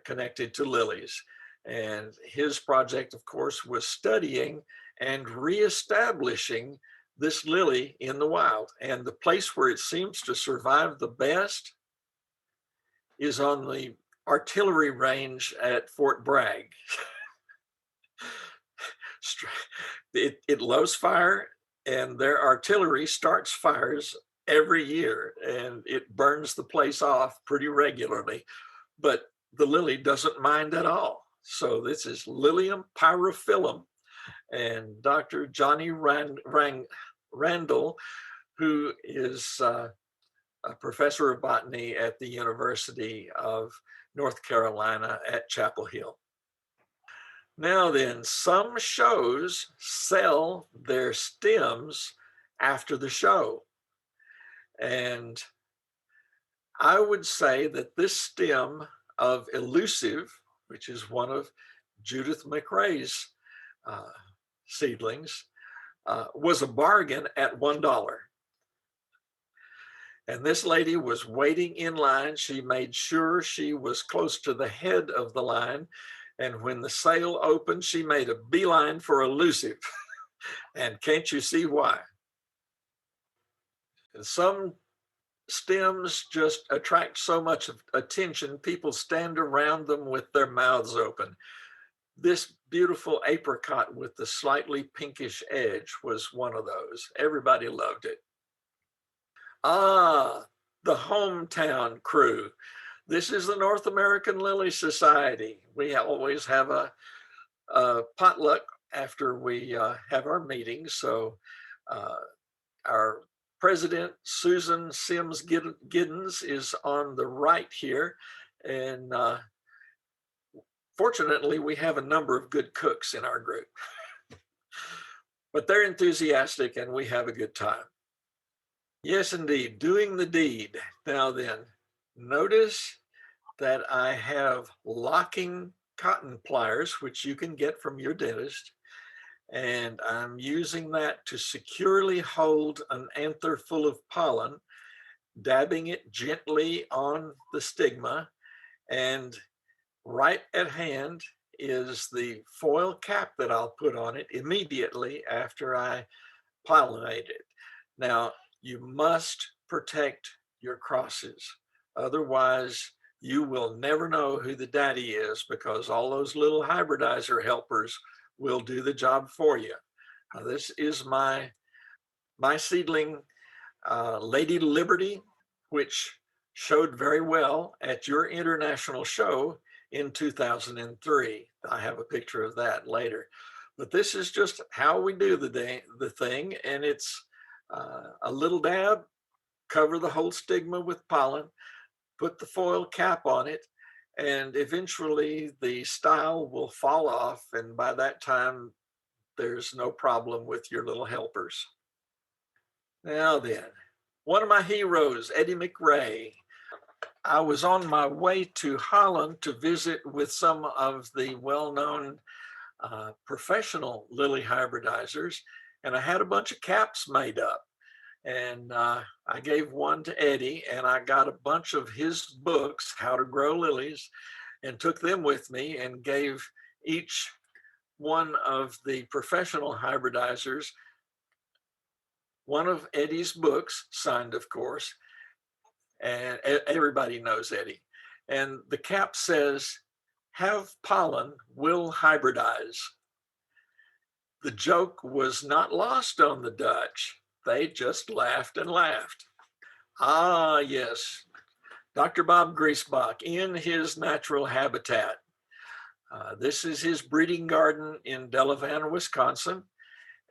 B: connected to lilies. And his project, of course, was studying and reestablishing this lily in the wild. And the place where it seems to survive the best is on the artillery range at Fort Bragg. It loves fire, and their artillery starts fires every year, and it burns the place off pretty regularly. But the lily doesn't mind at all. So this is Lilium pyrophyllum, and Dr. Johnny Randall, who is a professor of botany at the University of North Carolina at Chapel Hill. Now then, some shows sell their stems after the show. And I would say that this stem of Elusive, which is one of Judith McRae's seedlings, was a bargain at $1. And this lady was waiting in line. She made sure she was close to the head of the line. And when the sale opened, she made a beeline for Elusive. And can't you see why? And some stems just attract so much attention, people stand around them with their mouths open. This beautiful apricot with the slightly pinkish edge was one of those. Everybody loved it. The hometown crew. This is the North American Lily Society. We always have a potluck after we have our meetings. So our president, Susan Sims Giddens, is on the right here. And fortunately, we have a number of good cooks in our group. But they're enthusiastic and we have a good time. Yes, indeed, doing the deed. Now then, notice that I have locking cotton pliers, which you can get from your dentist. And I'm using that to securely hold an anther full of pollen, dabbing it gently on the stigma. And right at hand is the foil cap that I'll put on it immediately after I pollinate it. Now, you must protect your crosses. Otherwise, you will never know who the daddy is, because all those little hybridizer helpers will do the job for you. Now, this is my seedling, Lady Liberty, which showed very well at your international show in 2003. I have a picture of that later. But this is just how we do the thing, and it's a little dab, cover the whole stigma with pollen, put the foil cap on it, and eventually the style will fall off, and by that time there's no problem with your little helpers. Now then, one of my heroes, Eddie McRae. I was on my way to Holland to visit with some of the well-known professional lily hybridizers, and I had a bunch of caps made up. And I gave one to Eddie, and I got a bunch of his books, How to Grow Lilies, and took them with me and gave each one of the professional hybridizers one of Eddie's books, signed, of course, and everybody knows Eddie. And the cap says, "Have pollen, will hybridize." The joke was not lost on the Dutch. They just laughed and laughed. Ah, yes. Dr. Bob Griesbach in his natural habitat. This is his breeding garden in Delavan, Wisconsin.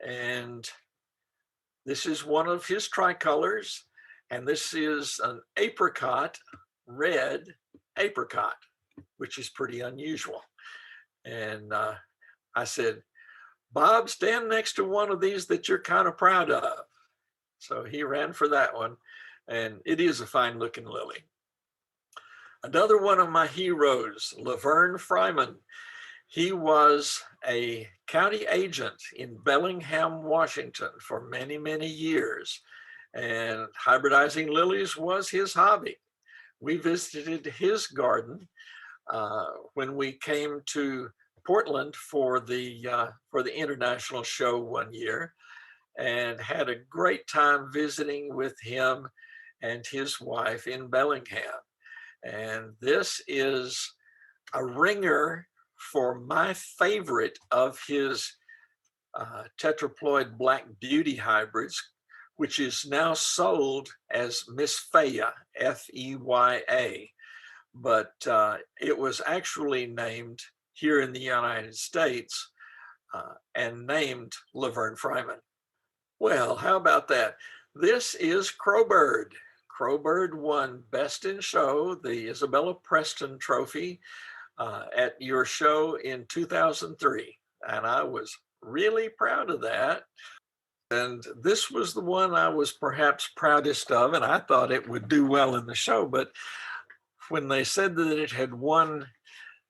B: And this is one of his tricolors. And this is an apricot, red apricot, which is pretty unusual. And I said, Bob, stand next to one of these that you're kind of proud of. So he ran for that one. And it is a fine looking lily. Another one of my heroes, Laverne Fryman. He was a county agent in Bellingham, Washington for many, many years. And hybridizing lilies was his hobby. We visited his garden when we came to Portland for the international show one year, and had a great time visiting with him and his wife in Bellingham. And this is a ringer for my favorite of his tetraploid Black Beauty hybrids, which is now sold as Miss Feya, F-E-Y-A. But it was actually named here in the United States and named Laverne Fryman. Well, how about that? This is Crowbird. Crowbird won Best in Show, the Isabella Preston Trophy at your show in 2003. And I was really proud of that. And this was the one I was perhaps proudest of, and I thought it would do well in the show. But when they said that it had won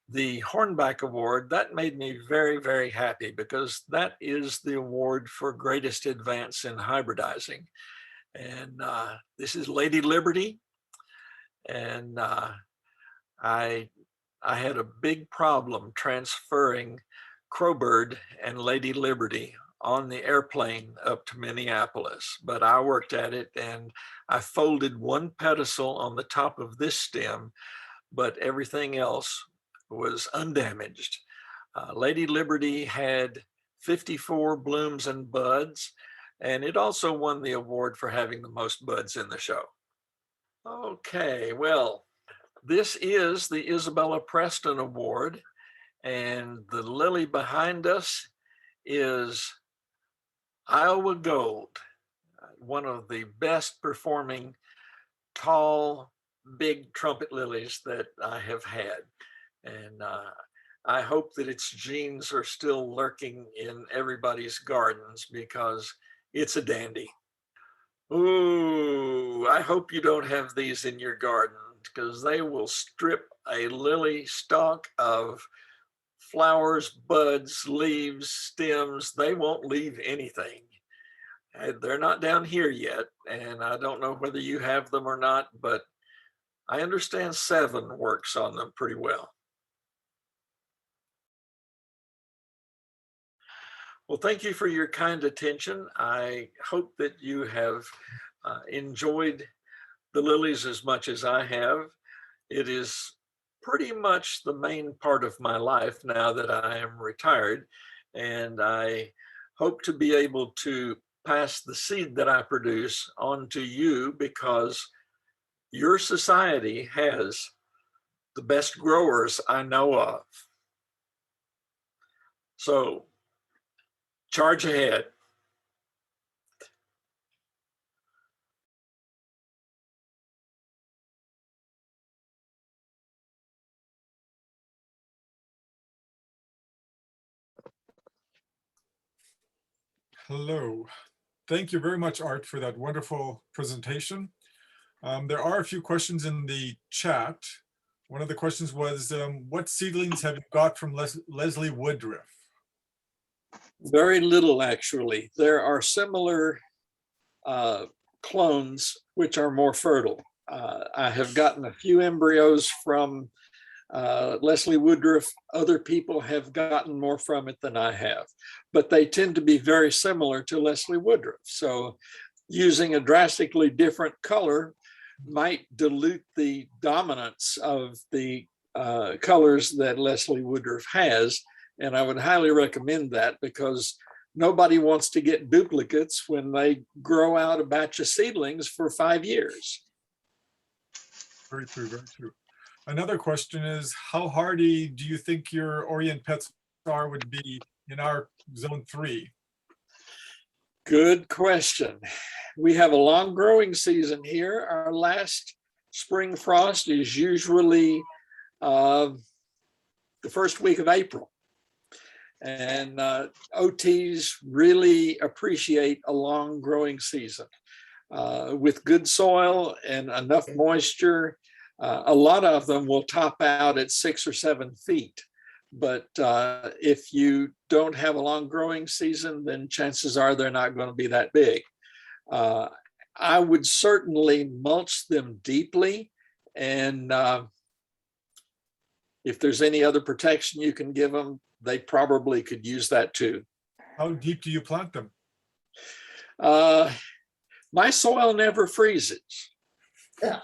B: the Hornback Award, that made me very, very happy, because that is the award for greatest advance in hybridizing. And this is Lady Liberty. And I had a big problem transferring Crowbird and Lady Liberty on the airplane up to Minneapolis, but I worked at it, and I folded one pedicel on the top of this stem, but everything else was undamaged. Lady Liberty had 54 blooms and buds, and it also won the award for having the most buds in the show. Okay, well, this is the Isabella Preston Award, and the lily behind us is Iowa Gold, one of the best performing tall, big trumpet lilies that I have had. And I hope that its genes are still lurking in everybody's gardens, because it's a dandy. Ooh, I hope you don't have these in your garden, because they will strip a lily stalk of flowers, buds, leaves, stems. They won't leave anything. They're not down here yet, and I don't know whether you have them or not, but I understand 7 works on them pretty well. Well, thank you for your kind attention. I hope that you have enjoyed the lilies as much as I have. It is pretty much the main part of my life now that I am retired, and I hope to be able to pass the seed that I produce on to you, because your society has the best growers I know of. So charge ahead.
A: Hello. Thank you very much, Art, for that wonderful presentation. There are a few questions in the chat. One of the questions was, what seedlings have you got from Leslie Woodruff?
B: Very little, actually. There are similar clones which are more fertile. I have gotten a few embryos from Leslie Woodruff. Other people have gotten more from it than I have, but they tend to be very similar to Leslie Woodruff. So using a drastically different color might dilute the dominance of the colors that Leslie Woodruff has. And I would highly recommend that, because nobody wants to get duplicates when they grow out a batch of seedlings for 5 years.
A: Very true, very true. Another question is, how hardy do you think your Orient pets are would be in our zone 3?
B: Good question. We have a long growing season here. Our last spring frost is usually the first week of April. And OTs really appreciate a long growing season. With good soil and enough moisture, a lot of them will top out at 6 or 7 feet. But if you don't have a long growing season, then chances are they're not going to be that big. I would certainly mulch them deeply. And if there's any other protection you can give them, they probably could use that too.
A: How deep do you plant them?
B: My soil never freezes. Yeah.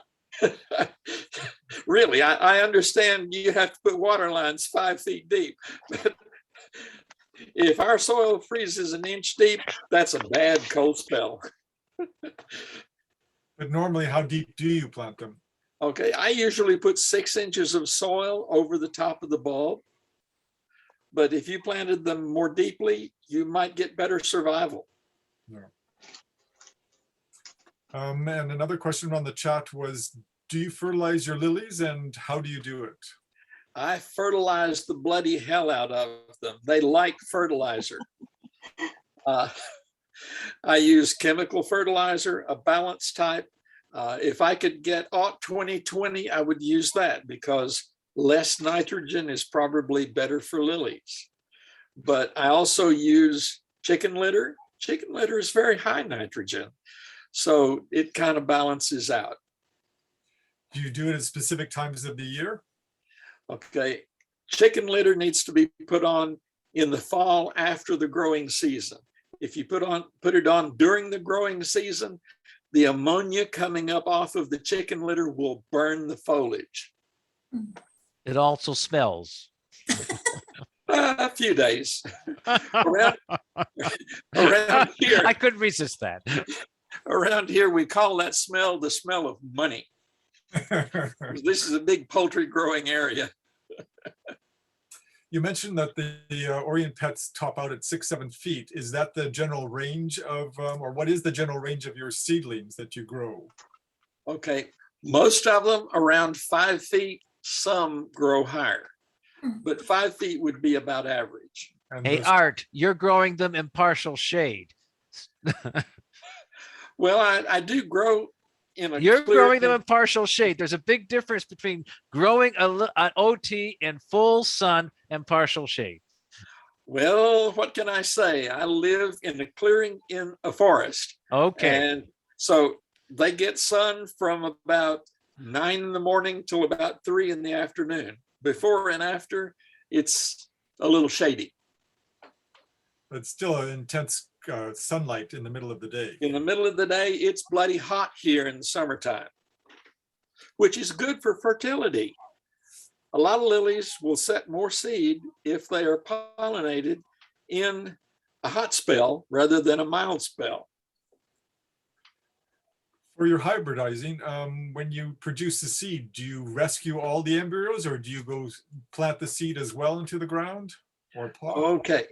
B: Really, I understand you have to put water lines 5 feet deep. But if our soil freezes an inch deep, that's a bad cold spell.
A: But normally, how deep do you plant them?
B: Okay, I usually put 6 inches of soil over the top of the bulb. But if you planted them more deeply, you might get better survival.
A: Yeah. And another question on the chat was, do you fertilize your lilies and how do you do it?
B: I fertilize the bloody hell out of them. They like fertilizer. I use chemical fertilizer, a balanced type. If I could get aught 2020, I would use that because less nitrogen is probably better for lilies. But I also use chicken litter. Chicken litter is very high nitrogen. So it kind of balances out.
A: Do you do it at specific times of the year?
B: Okay. Chicken litter needs to be put on in the fall after the growing season. If you put it on during the growing season, the ammonia coming up off of the chicken litter will burn the foliage.
C: It also smells.
B: A few days. around here,
C: I couldn't resist that.
B: Around here, we call that smell the smell of money. This is a big poultry growing area.
A: You mentioned that the Orient pets top out at 6-7 feet. Is that the general range of, or what is the general range of your seedlings that you grow?
B: Okay, most of them around 5 feet, some grow higher, but 5 feet would be about average.
A: And
C: Hey, Art, you're growing them in partial shade.
B: Well, I do grow in a
C: You're
B: clear,
C: growing them in partial shade. There's a big difference between growing an OT in full sun and partial shade.
B: Well, what can I say? I live in a clearing in a forest.
C: Okay.
B: And so they get sun from about 9 in the morning till about 3 in the afternoon. Before and after, it's a little shady.
A: But still an intense sunlight in the middle of the day.
B: In the middle of the day, it's bloody hot here in the summertime, which is good for fertility. A lot of lilies will set more seed if they are pollinated in a hot spell rather than a mild spell.
A: For your hybridizing, when you produce the seed, do you rescue all the embryos or do you go plant the seed as well into the ground or pot?
B: Okay.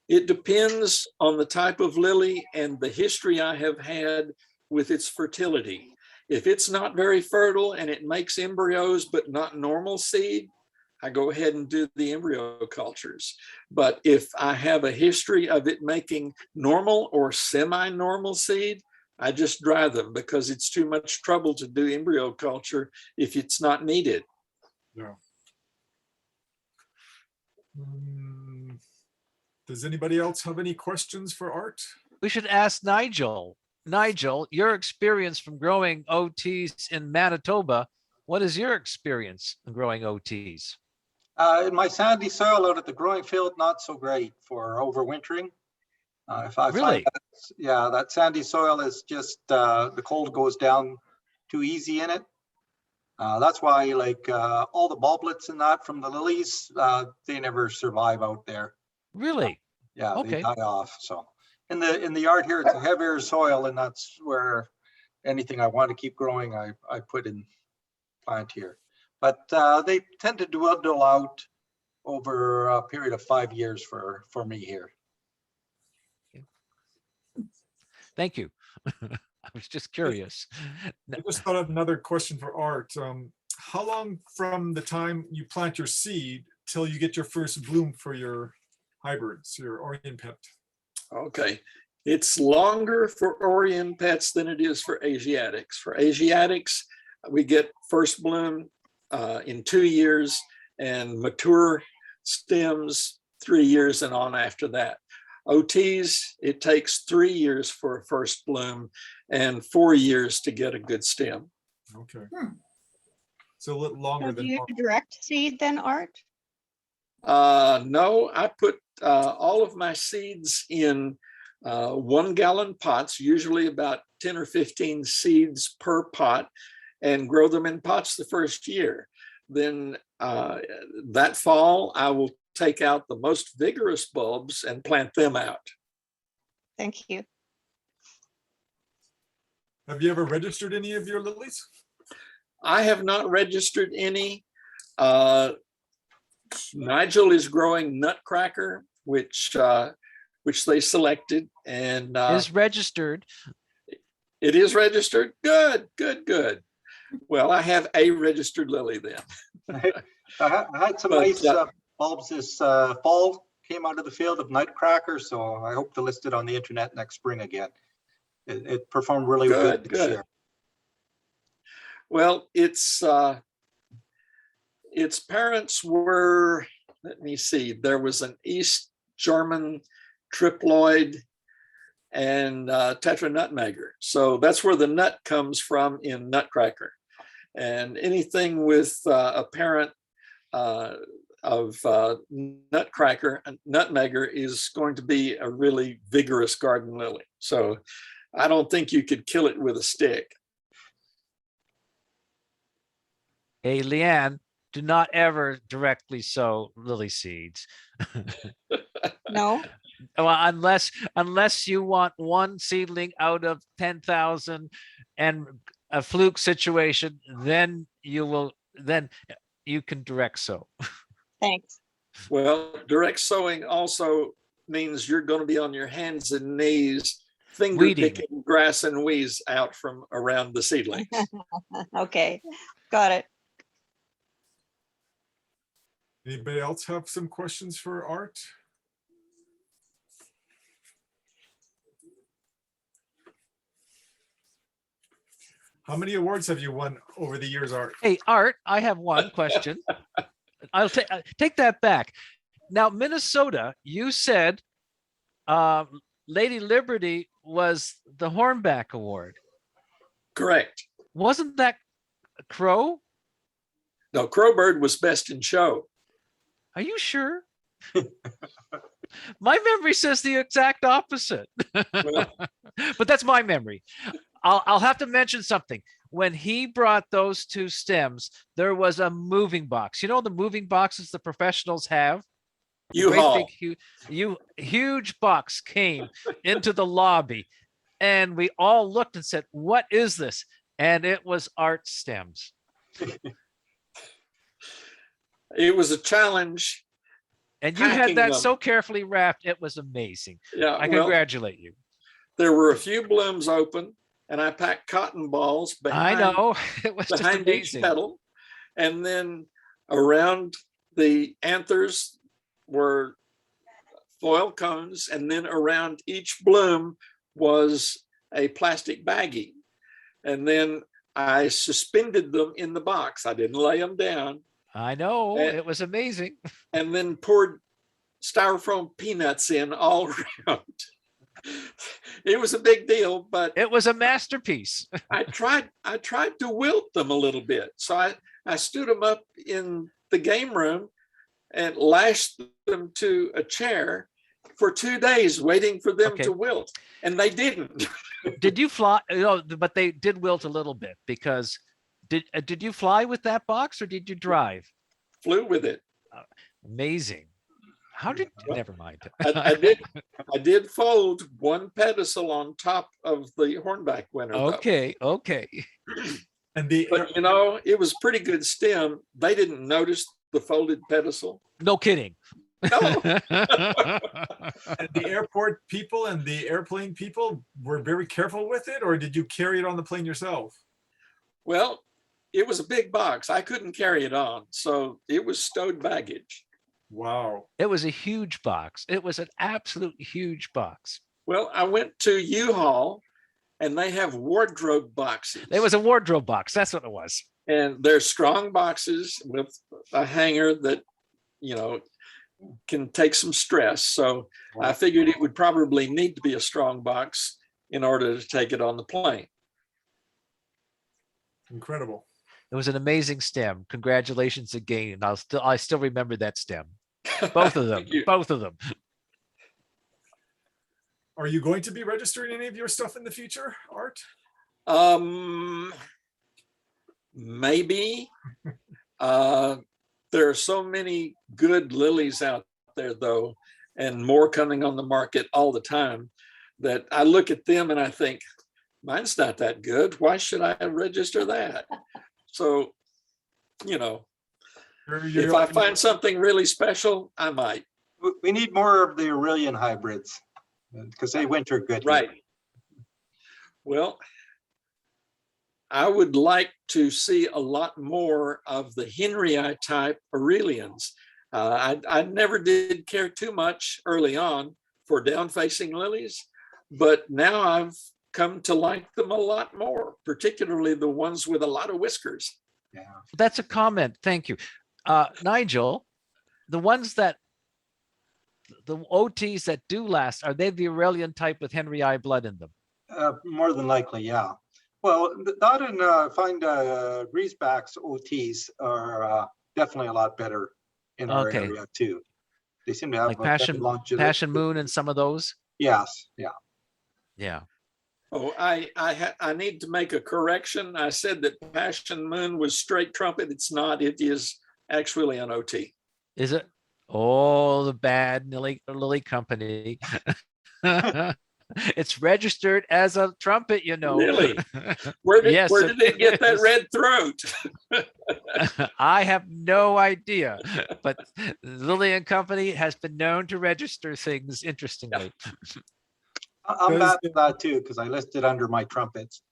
B: It depends on the type of lily and the history I have had with its fertility. If it's not very fertile and it makes embryos but not normal seed, I go ahead and do the embryo cultures. But if I have a history of it making normal or semi-normal seed, I just dry them because it's too much trouble to do embryo culture if it's not needed.
A: Yeah. Does anybody else have any questions for Art?
C: We should ask Nigel. Nigel, your experience from growing OTs in Manitoba, what is your experience in growing OTs?
D: In my sandy soil out at the growing field, not so great for overwintering. If I
C: Really?
D: find that, that sandy soil is just, the cold goes down too easy in it. That's why like all the bulblets and that from the lilies, they never survive out there.
C: Really?
D: Yeah,
C: Okay.
D: they die off. So in the yard here, it's a heavier soil, and that's where anything I want to keep growing, I put in plant here. But they tend to dwindle out over a period of 5 years for me here.
C: Thank you. I was just curious.
A: I just thought of another question for Art. How long from the time you plant your seed till you get your first bloom for your hybrids, your Orient pet?
B: Okay. It's longer for Orient pets than it is for Asiatics. For Asiatics, we get first bloom in 2 years and mature stems 3 years and on after that. OTs, it takes 3 years for a first bloom and 4 years to get a good stem.
A: Okay. So a little longer
E: So do
A: than
E: you
A: normal.
E: direct seed then, Art?
B: No, I put all of my seeds in 1 gallon pots, usually about 10 or 15 seeds per pot, and grow them in pots the first year. Then that fall, I will take out the most vigorous bulbs and plant them out.
E: Thank you.
A: Have you ever registered any of your lilies?
B: I have not registered any. Nigel is growing Nutcracker, which they selected, and
C: Is registered.
B: it is registered. Good, good, good. Well, I have a registered lily then.
D: I had some
B: But,
D: nice bulbs this fall, came out of the field of Nutcracker, so I hope to list it on the internet next spring again. It performed really good this
B: Good.
D: year.
B: Well, its parents were, let me see, there was an East German triploid and tetra nutmegger. So that's where the nut comes from in Nutcracker. And anything with a parent of Nutcracker and nutmegger is going to be a really vigorous garden lily. So I don't think you could kill it with a stick.
C: Hey, Leanne, do not ever directly sow lily seeds.
E: No,
C: Well, unless you want one seedling out of 10,000 and a fluke situation, then you can direct sow.
E: thanks.
B: Well, direct sowing also means you're going to be on your hands and knees, finger
C: Weeding.
B: picking grass and weeds out from around the seedlings.
E: Okay, got it.
A: Anybody else have some questions for Art? How many awards have you won over the years, Art?
C: Hey, Art, I have one question. I'll take that back. Now, Minnesota, you said Lady Liberty was the Hornback Award. Correct. Wasn't that Crow?
B: No, Crowbird was best in show.
C: Are you sure? My memory says the exact opposite.
B: Well,
C: But that's my memory. I'll have to mention something. When he brought those two stems, there was a moving box. You know the moving boxes the professionals have?
B: U-Haul.
C: Huge box came into the lobby, and we all looked and said, "What is this?" And it was Art stems.
B: It was a challenge.
C: And you had
B: Packing
C: that
B: them.
C: so carefully wrapped. It was amazing.
B: Yeah,
C: I
B: well,
C: congratulate you.
B: there were a few blooms open, and I packed cotton balls
C: I
B: behind,
C: know. It was just
B: behind each
C: amazing.
B: petal, and then around the anthers were foil cones, and then around each bloom was a plastic baggie. And then I suspended them in the box. I didn't lay them down,
C: I know.
B: And-
C: It was amazing.
B: and then poured styrofoam peanuts in all around. It was a big deal, but
C: It was a masterpiece.
B: I tried to wilt them a little bit. So I stood them up in the game room and lashed them to a chair for 2 days, waiting for them
C: Okay.
B: to wilt. And they didn't.
C: Did you fly? No, but they did wilt a little bit because did you fly with that box or did you drive?
B: Flew with it.
C: Amazing. How did,
B: Well,
C: never mind.
B: I did fold one pedicel on top of the hornback winner. though.
C: Okay, okay.
A: And the
B: But you know, it was pretty good stem. They didn't notice the folded pedestal.
C: No kidding.
B: No,
A: and the airport people and the airplane people were very careful with it, or did you carry it on the plane yourself?
B: well, it was a big box. I couldn't carry it on, so it was stowed baggage.
A: Wow.
C: It was a huge box. It was an absolute huge box.
B: Well, I went to U-Haul, and they have wardrobe boxes.
C: It was a wardrobe box. That's what it was.
B: And they're strong boxes with a hanger that, you know, can take some stress. So I figured it would probably need to be a strong box in order to take it on the plane.
A: Incredible.
C: It was an amazing stem. Congratulations again. I still remember that stem. Both of them.
B: Thank you.
C: Both of them.
A: Are you going to be registering any of your stuff in the future, Art?
B: Maybe. There are so many good lilies out there, though, and more coming on the market all the time, that I look at them and I think, mine's not that good. Why should I register that? So, you know, if I find something really special, I might.
D: We need more of the Aurelian hybrids because they winter good. here.
B: Right. Well, I would like to see a lot more of the Henryi type Aurelians. I never did care too much early on for down-facing lilies, but now I've come to like them a lot more, particularly the ones with a lot of whiskers.
D: Yeah.
C: That's a comment. Thank you. Nigel, the ones that, the OTs that do last, are they the Aurelian type with Henryi blood in them?
D: More than likely, yeah. Well, that and find Griesbach's OTs are definitely a lot better in our
C: Okay.
D: area too. They seem to have
C: Like
D: a better
C: Passion
D: longevity.
C: Moon and some of those?
D: Yes, yeah.
C: Yeah.
B: Oh, I need to make a correction. I said that Passion Moon was straight trumpet. It's not. It is actually an OT.
C: Is it? Oh, the bad Lily company. It's registered as a trumpet, you know.
B: Really? Where did
C: Yes,
B: where did it get that
C: is.
B: red throat?
C: I have no idea, but Lily and Company has been known to register things interestingly.
D: I'm mad at that too because I listed under my trumpets.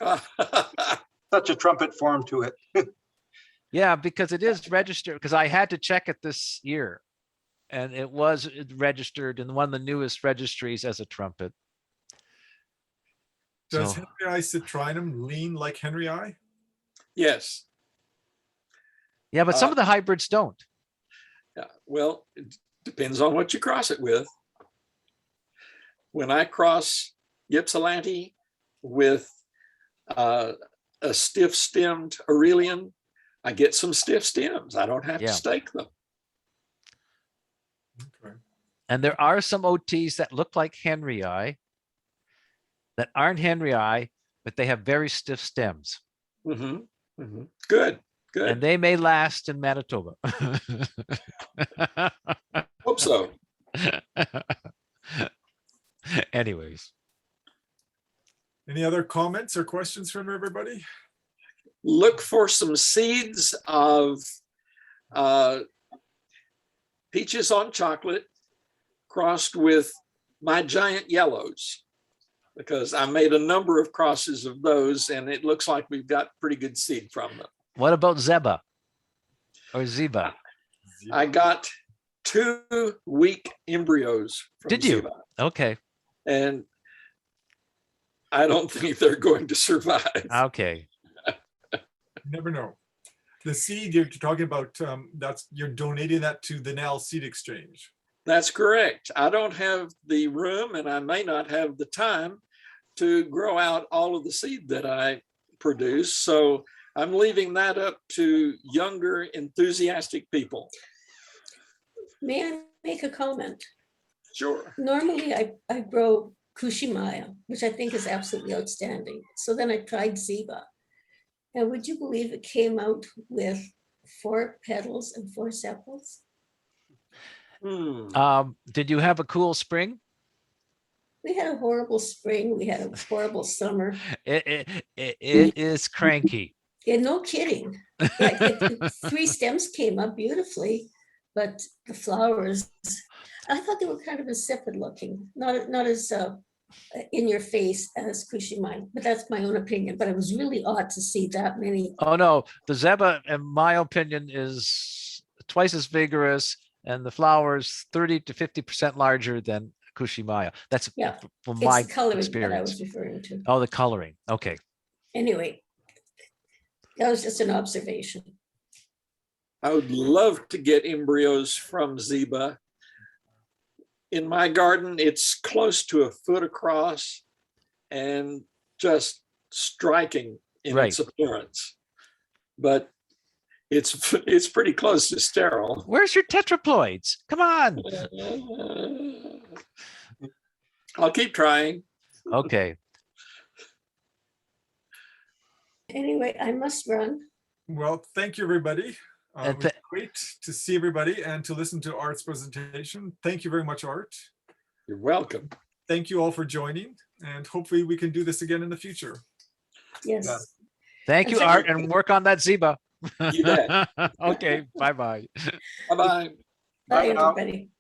D: Such a trumpet form to it.
C: Yeah, because it is registered, because I had to check it this year. And it was registered in one of the newest registries as a trumpet.
A: Does
C: So-
A: Henryi citrinum lean like Henryi?
B: Yes.
C: Yeah, but some of the hybrids don't.
B: Yeah. Well, it depends on what you cross it with. When I cross Ypsilanti with a stiff-stemmed Aurelian, I get some stiff stems. I don't have
C: Yeah.
B: to stake them.
A: Okay.
C: And there are some OTs that look like Henryi that aren't Henryi, but they have very stiff stems.
B: Mhm, mhm. Good, good.
C: And they may last in Manitoba.
B: Hope so.
C: Anyways,
A: Any other comments or questions from everybody?
B: Look for some seeds of peaches on chocolate crossed with my giant yellows, because I made a number of crosses of those and it looks like we've got pretty good seed from them.
C: what about Zeba or Ziba?
B: I got 2 weak embryos from
C: Did you?
B: Ziba,
C: Okay.
B: and I don't think they're going to survive.
C: Okay.
A: You never know. The seed you're talking about, you're donating that to the NAL Seed Exchange.
B: That's correct. I don't have the room and I may not have the time to grow out all of the seed that I produce. So I'm leaving that up to younger, enthusiastic people.
F: May I make a comment?
B: Sure.
F: Normally, I grow Kushimaya, which I think is absolutely outstanding. So then I tried Ziba. And would you believe it came out with 4 petals and 4 sepals?
C: Did you have a cool spring?
F: We had a horrible spring. We had a horrible summer.
C: It is cranky.
F: Yeah, no kidding. Yeah, three stems came up beautifully, but the flowers, I thought they were kind of insipid looking, not as in your face as Kushimai, but that's my own opinion. But it was really odd to see that many.
C: Oh no, the zeba, in my opinion, is twice as vigorous, and the flowers 30 to 50% larger than Kushimaya. That's
F: Yeah,
C: from
F: It's
C: my
F: the coloring that I
C: experience.
F: was referring to.
C: Oh, the coloring. Okay.
F: Anyway, that was just an observation.
B: I would love to get embryos from zeba. In my garden, it's close to a foot across and just striking in
C: Right.
B: its appearance. But it's pretty close to sterile.
C: Where's your tetraploids? Come on.
B: I'll keep trying.
C: Okay.
F: Anyway, I must run.
A: Well, thank you, everybody.
C: And
A: It was great to see everybody and to listen to Art's presentation. Thank you very much, Art.
B: You're welcome.
A: Thank you all for joining, and hopefully we can do this again in the future.
F: Yes.
D: Yeah.
C: Thank you, Art, and work on that zeba.
B: You bet.
C: Okay. Bye-bye.
B: Bye-bye.
F: Bye,
D: Bye now.
F: everybody.